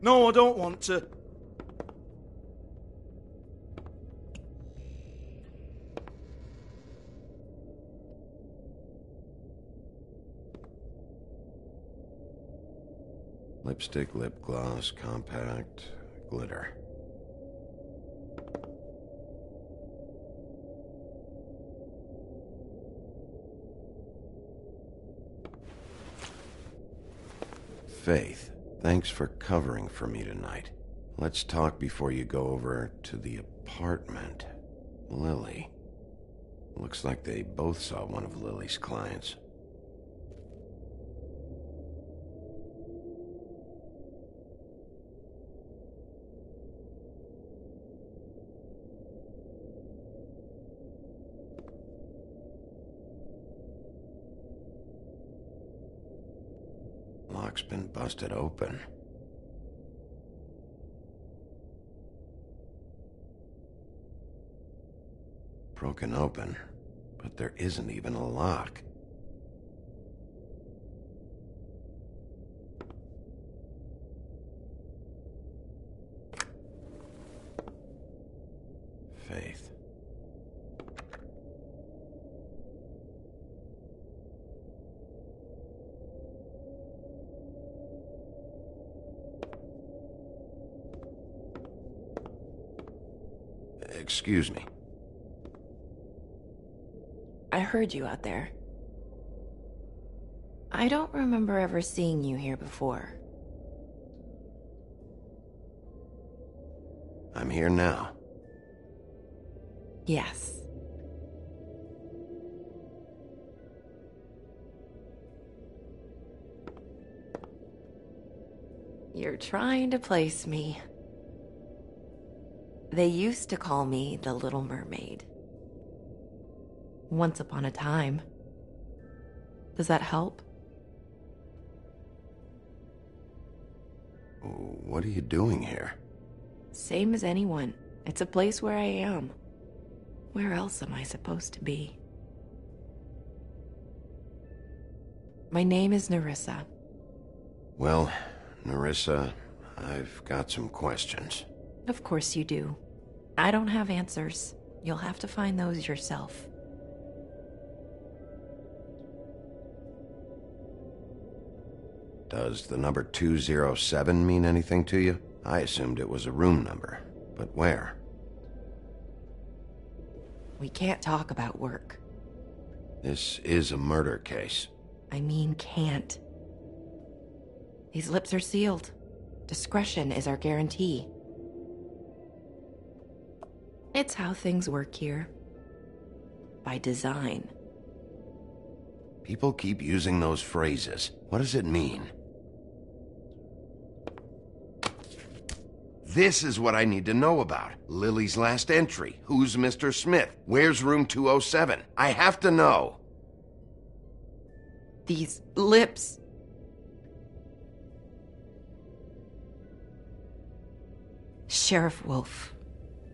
No, I don't want to. Lipstick, lip gloss, compact, glitter. Faith, thanks for covering for me tonight. Let's talk before you go over to the apartment. Lily. Looks like they both saw one of Lily's clients. Lock's been busted open. Broken open, but there isn't even a lock. Faith. Excuse me. I heard you out there. I don't remember ever seeing you here before. I'm here now. Yes. You're trying to place me. They used to call me the Little Mermaid. Once upon a time. Does that help? What are you doing here? Same as anyone. It's a place where I am. Where else am I supposed to be? My name is Nerissa. Well, Nerissa, I've got some questions. Of course you do. I don't have answers. You'll have to find those yourself. Does the number 207 mean anything to you? I assumed it was a room number, but where? We can't talk about work. This is a murder case. I mean can't. These lips are sealed. Discretion is our guarantee. It's how things work here. By design. People keep using those phrases. What does it mean? This is what I need to know about. Lily's last entry. Who's Mr. Smith? Where's room 207? I have to know. These lips. Sheriff Wolf,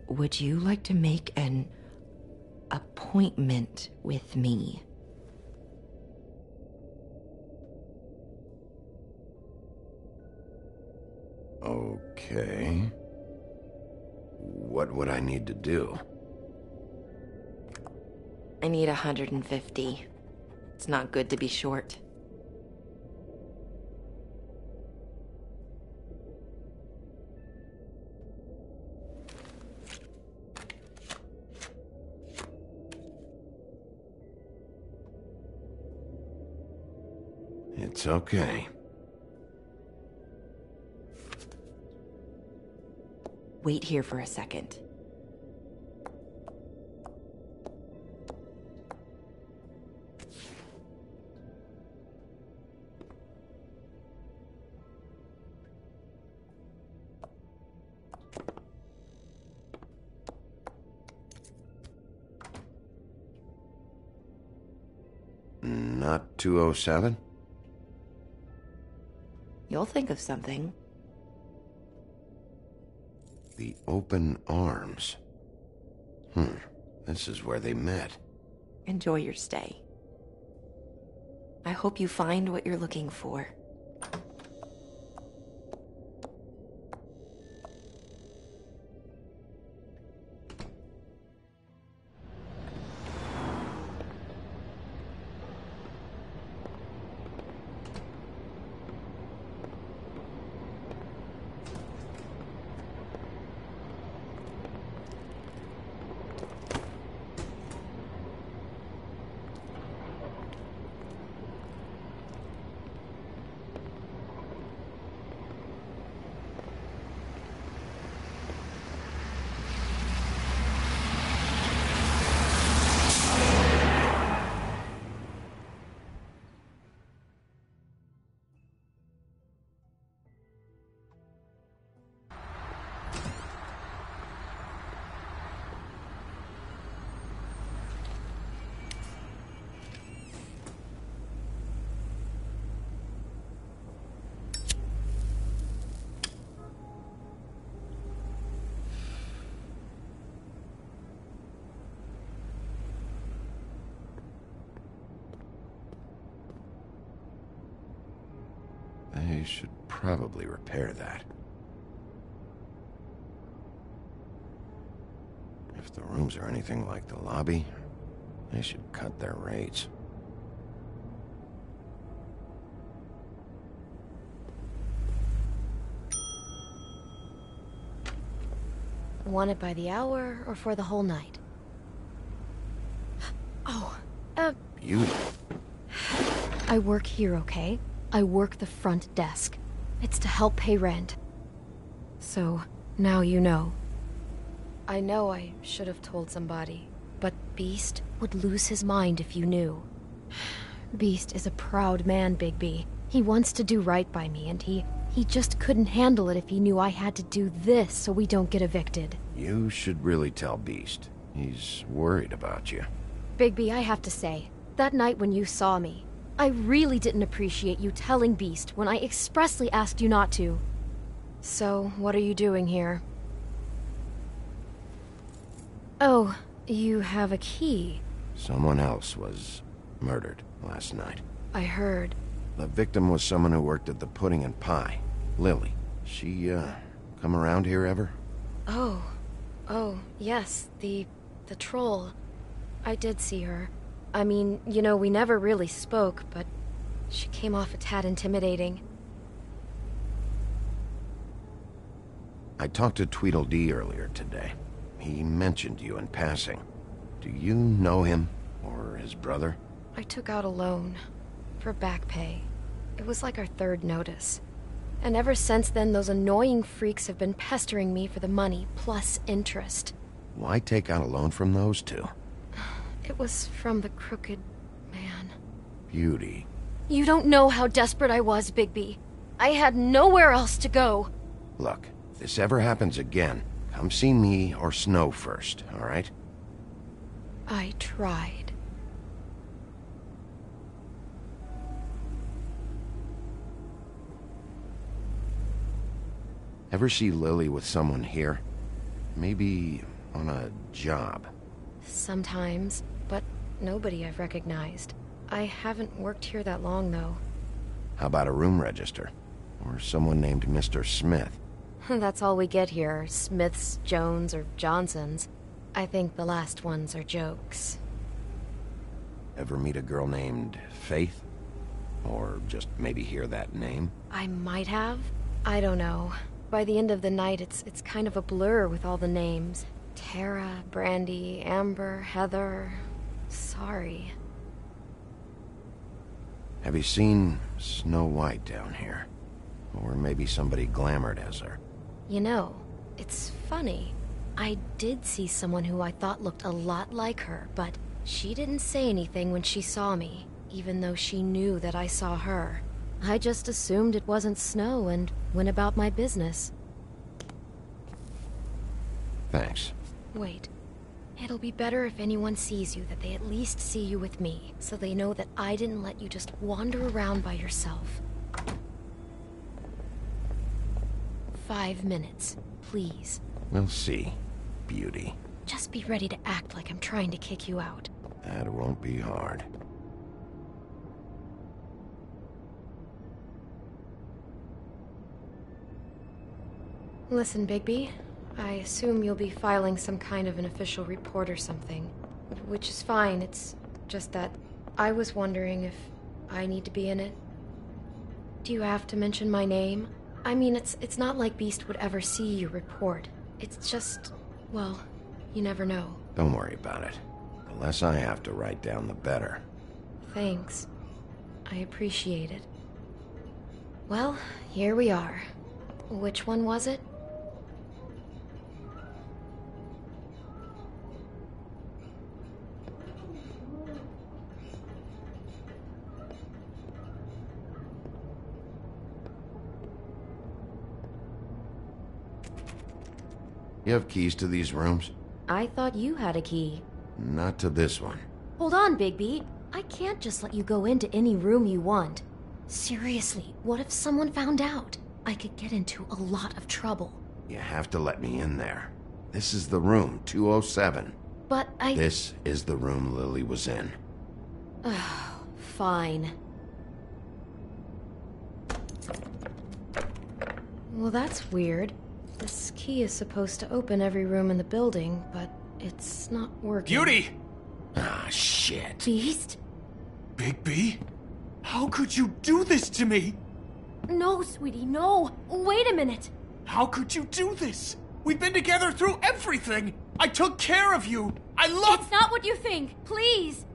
would you like to make an appointment with me? Okay. What would I need to do? I need 150. It's not good to be short. It's okay. Wait here for a second. Not 207? You'll think of something. The open arms. This is where they met. Enjoy your stay. I hope you find what you're looking for. They should probably repair that. If the rooms are anything like the lobby, they should cut their rates. Want it by the hour or for the whole night? Oh, Beauty. I work here, okay? I work the front desk. It's to help pay rent. So, now you know. I know I should have told somebody, but Beast would lose his mind if you knew. Beast is a proud man, Bigby. He wants to do right by me, and he just couldn't handle it if he knew I had to do this so we don't get evicted. You should really tell Beast. He's worried about you. Bigby, I have to say, that night when you saw me, I really didn't appreciate you telling Beast when I expressly asked you not to. So, what are you doing here? Oh, you have a key. Someone else was murdered last night. I heard. The victim was someone who worked at the Pudding and Pie. Lily. She, come around here ever? Oh, yes, the troll. I did see her. I mean, you know, we never really spoke, but she came off a tad intimidating. I talked to Tweedledee earlier today. He mentioned you in passing. Do you know him? Or his brother? I took out a loan. For back pay. It was like our third notice. And ever since then, those annoying freaks have been pestering me for the money, plus interest. Why take out a loan from those two? It was from the crooked man. Beauty. You don't know how desperate I was, Bigby. I had nowhere else to go. Look, if this ever happens again, come see me or Snow first, all right? I tried. Ever see Lily with someone here? Maybe on a job. Sometimes, but nobody I've recognized. I haven't worked here that long, though. How about a room register? Or someone named Mr. Smith? That's all we get here, Smiths, Jones, or Johnsons. I think the last ones are jokes. Ever meet a girl named Faith? Or just maybe hear that name? I might have. I don't know. By the end of the night, it's kind of a blur with all the names. Tara, Brandy, Amber, Heather... Sorry. Have you seen Snow White down here? Or maybe somebody glamored as her? You know, it's funny. I did see someone who I thought looked a lot like her, but she didn't say anything when she saw me, even though she knew that I saw her. I just assumed it wasn't Snow and went about my business. Thanks. Wait. It'll be better if anyone sees you that they at least see you with me, so they know that I didn't let you just wander around by yourself. 5 minutes, please. We'll see, Beauty. Just be ready to act like I'm trying to kick you out. That won't be hard. Listen, Bigby. I assume you'll be filing some kind of an official report or something. Which is fine, it's just that I was wondering if I need to be in it. Do you have to mention my name? I mean, it's not like Beast would ever see your report. It's just, well, you never know. Don't worry about it. The less I have to write down, the better. Thanks. I appreciate it. Well, here we are. Which one was it? You have keys to these rooms? I thought you had a key. Not to this one. Hold on, Bigby. I can't just let you go into any room you want. Seriously, what if someone found out? I could get into a lot of trouble. You have to let me in there. This is the room, 207. But This is the room Lily was in. Fine. Well, that's weird. This key is supposed to open every room in the building, but it's not working. Beauty! Ah, shit. Beast? Bigby? How could you do this to me? No, sweetie, no. Wait a minute. How could you do this? We've been together through everything. I took care of you. I love... It's not what you think. Please.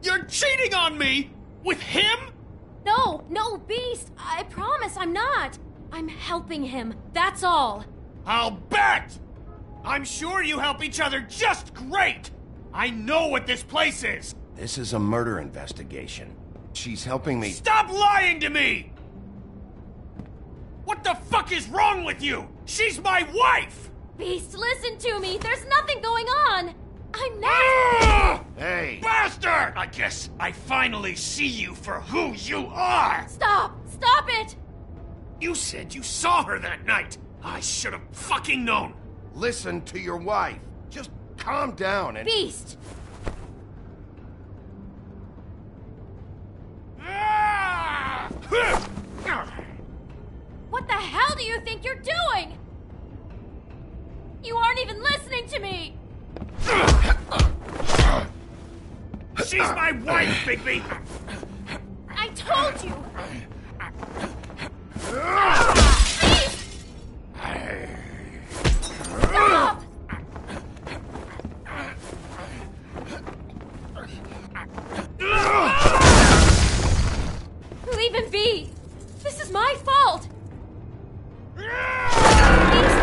You're cheating on me! With him? No, Beast. I promise I'm not. I'm helping him. That's all. I'll bet! I'm sure you help each other just great! I know what this place is! This is a murder investigation. She's helping me... Stop lying to me! What the fuck is wrong with you? She's my wife! Beast, listen to me. There's nothing going on. I'm not... Hey! Bastard! I guess I finally see you for who you are! Stop! Stop it! You said you saw her that night. I should have fucking known. Listen to your wife. Just calm down and... Beast! What the hell do you think you're doing? You aren't even listening to me! She's my wife, Bigby! I told you! Stop! Leave him be! This is my fault! Please,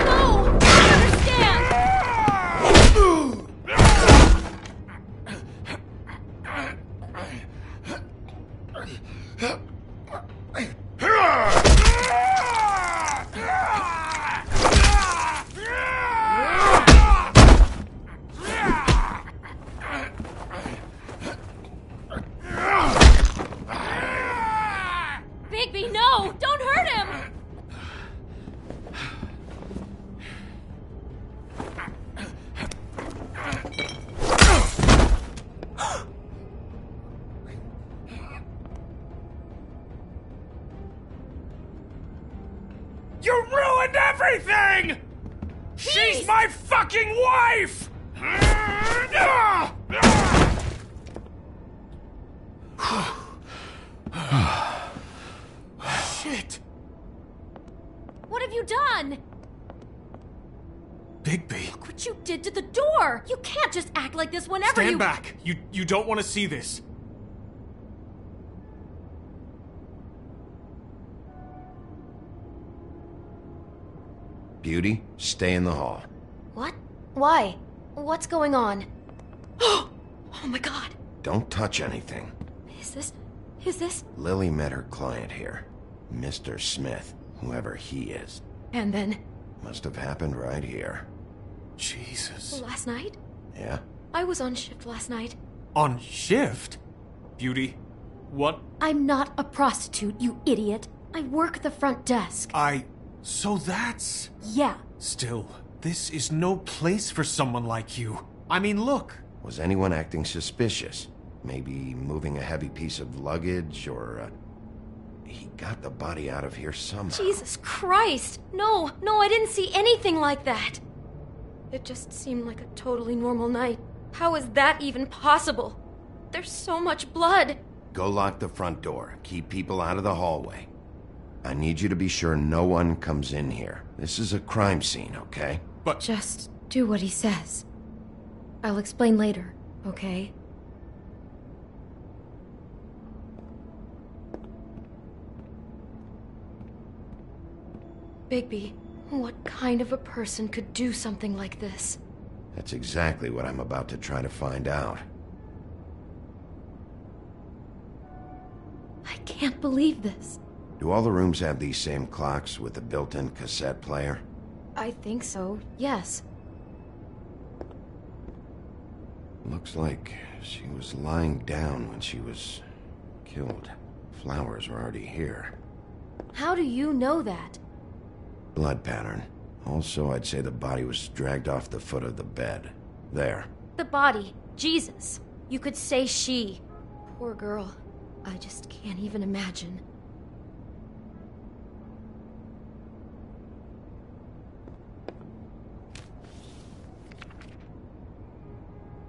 no! I understand! Bigby, no! Don't hurt him! You ruined everything! She's my fucking wife! Shit! What have you done? Bigby. Look what you did to the door! You can't just act like this whenever Stand you- back! You don't want to see this. Beauty, stay in the hall. What? Why? What's going on? Oh my god! Don't touch anything. Is this? Lily met her client here. Mr. Smith, whoever he is. And then? Must have happened right here. Jesus. Last night? Yeah? I was on shift last night. On shift? Beauty, what? I'm not a prostitute, you idiot. I work the front desk. So that's... Yeah. Still, this is no place for someone like you. I mean, look. Was anyone acting suspicious? Maybe moving a heavy piece of luggage, or, he got the body out of here somehow. Jesus Christ! No, I didn't see anything like that. It just seemed like a totally normal night. How is that even possible? There's so much blood. Go lock the front door. Keep people out of the hallway. I need you to be sure no one comes in here. This is a crime scene, okay? But... Just do what he says. I'll explain later, okay? Bigby, what kind of a person could do something like this? That's exactly what I'm about to try to find out. I can't believe this. Do all the rooms have these same clocks with a built-in cassette player? I think so, yes. Looks like she was lying down when she was killed. Flowers were already here. How do you know that? Blood pattern. Also, I'd say the body was dragged off the foot of the bed. There. The body. Jesus. You could say she. Poor girl. I just can't even imagine.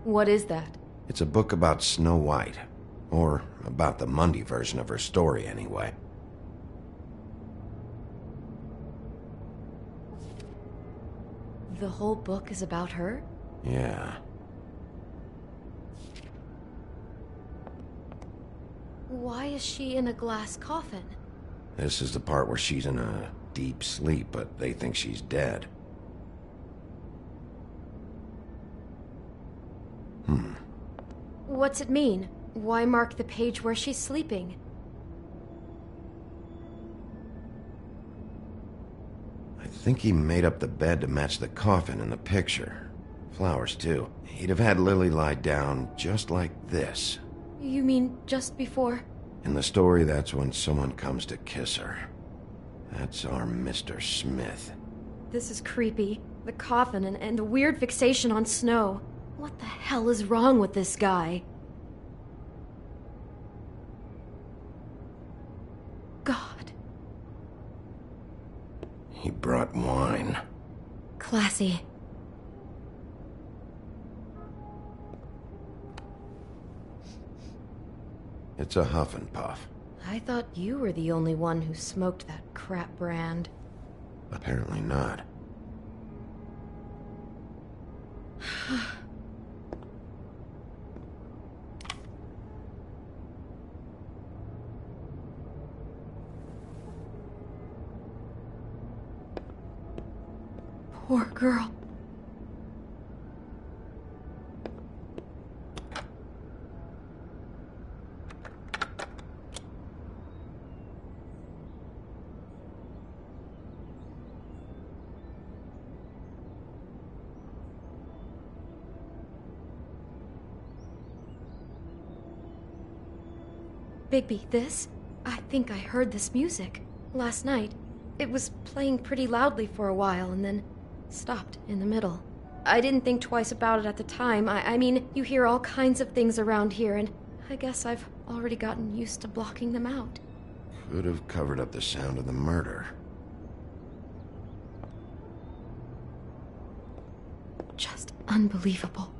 What is that? It's a book about Snow White. Or about the Mundy version of her story, anyway. The whole book is about her? Yeah. Why is she in a glass coffin? This is the part where she's in a deep sleep, but they think she's dead. What's it mean? Why mark the page where she's sleeping? I think he made up the bed to match the coffin in the picture. Flowers, too. He'd have had Lily lie down just like this. You mean just before? In the story, that's when someone comes to kiss her. That's our Mr. Smith. This is creepy. The coffin and the weird fixation on Snow. What the hell is wrong with this guy? God. He brought wine. Classy. It's a huff and puff. I thought you were the only one who smoked that crap brand. Apparently not. Poor girl. Bigby, this? I think I heard this music. Last night. It was playing pretty loudly for a while and then stopped in the middle. I didn't think twice about it at the time. I mean, you hear all kinds of things around here, and I guess I've already gotten used to blocking them out. Could have covered up the sound of the murder. Just unbelievable.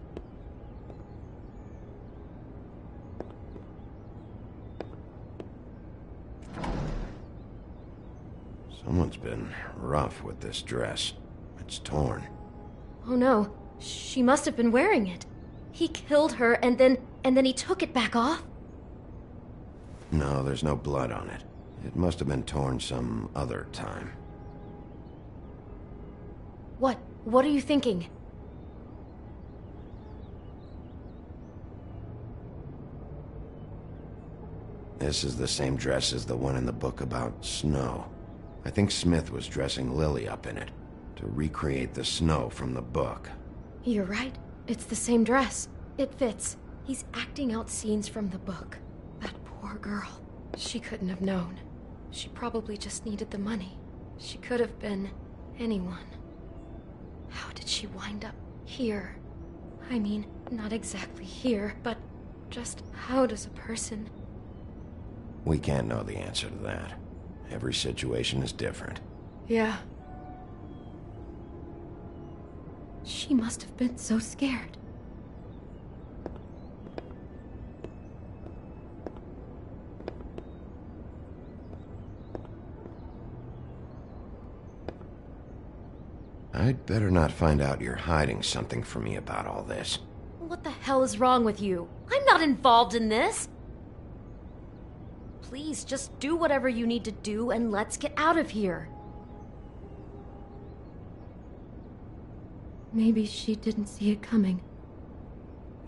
Someone's been rough with this dress. It's torn. Oh no, she must have been wearing it. He killed her and then he took it back off? No, there's no blood on it. It must have been torn some other time. What are you thinking? This is the same dress as the one in the book about snow. I think Smith was dressing Lily up in it, to recreate the snow from the book. You're right. It's the same dress. It fits. He's acting out scenes from the book. That poor girl. She couldn't have known. She probably just needed the money. She could have been anyone. How did she wind up here? I mean, not exactly here, but just how does a person... We can't know the answer to that. Every situation is different. Yeah. She must have been so scared. I'd better not find out you're hiding something from me about all this. What the hell is wrong with you? I'm not involved in this! Please, just do whatever you need to do and let's get out of here. Maybe she didn't see it coming.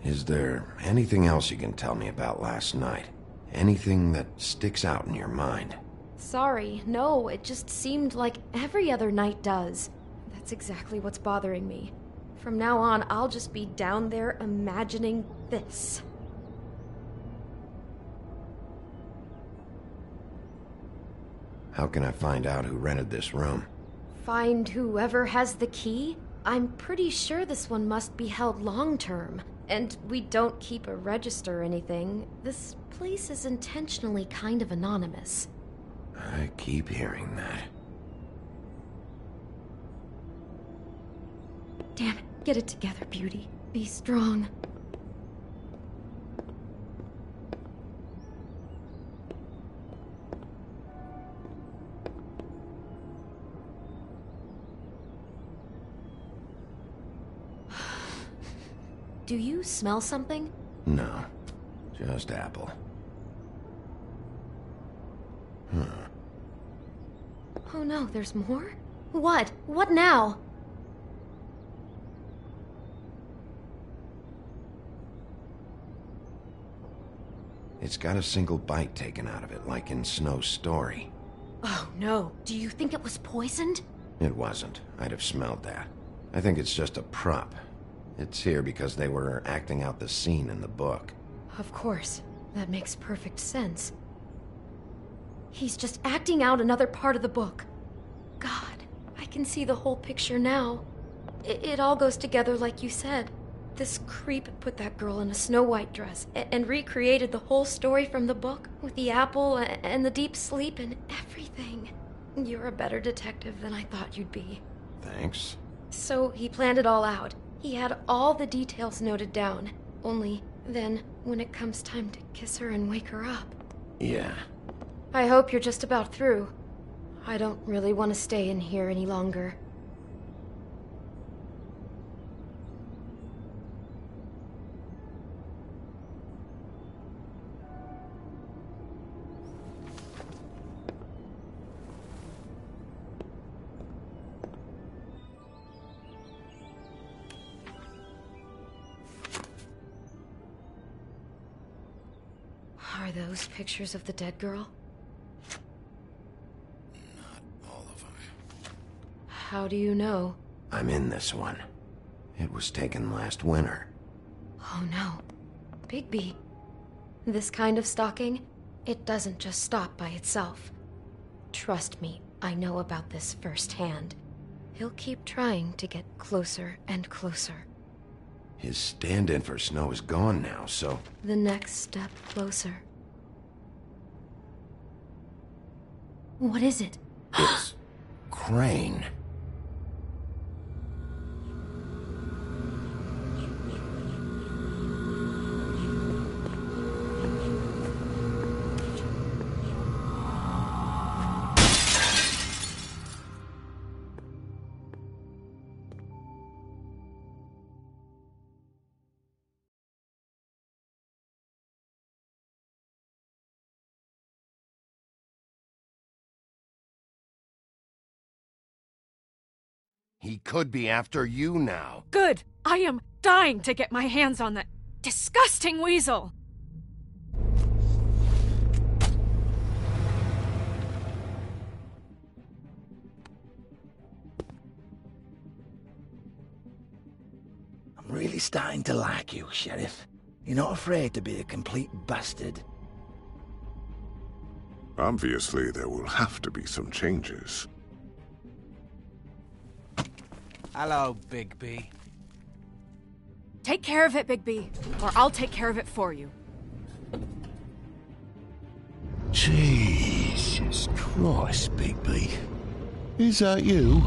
Is there anything else you can tell me about last night? Anything that sticks out in your mind? Sorry, no, it just seemed like every other night does. That's exactly what's bothering me. From now on, I'll just be down there imagining this. How can I find out who rented this room? Find whoever has the key? I'm pretty sure this one must be held long-term. And we don't keep a register or anything. This place is intentionally kind of anonymous. I keep hearing that. Damn it, get it together, Beauty. Be strong. Do you smell something? No, just apple. Oh no, there's more? What? What now? It's got a single bite taken out of it, like in Snow's story. Oh no, do you think it was poisoned? It wasn't. I'd have smelled that. I think it's just a prop. It's here because they were acting out the scene in the book. Of course. That makes perfect sense. He's just acting out another part of the book. God, I can see the whole picture now. It all goes together like you said. This creep put that girl in a Snow White dress and recreated the whole story from the book with the apple and the deep sleep and everything. You're a better detective than I thought you'd be. Thanks. So he planned it all out. He had all the details noted down. Only then, when it comes time to kiss her and wake her up. Yeah. I hope you're just about through. I don't really want to stay in here any longer. Are those pictures of the dead girl? Not all of them. How do you know? I'm in this one. It was taken last winter. Oh no. Bigby. This kind of stalking? it doesn't just stop by itself. Trust me, I know about this firsthand. He'll keep trying to get closer and closer. His stand-in for Snow is gone now, so... The next step closer. What is it? It's... Crane. He could be after you now. Good! I am dying to get my hands on that disgusting weasel! I'm really starting to like you, Sheriff. You're not afraid to be a complete bastard. Obviously, there will have to be some changes. Hello, Bigby. Take care of it, Bigby, or I'll take care of it for you. Jesus Christ, Bigby. Is that you?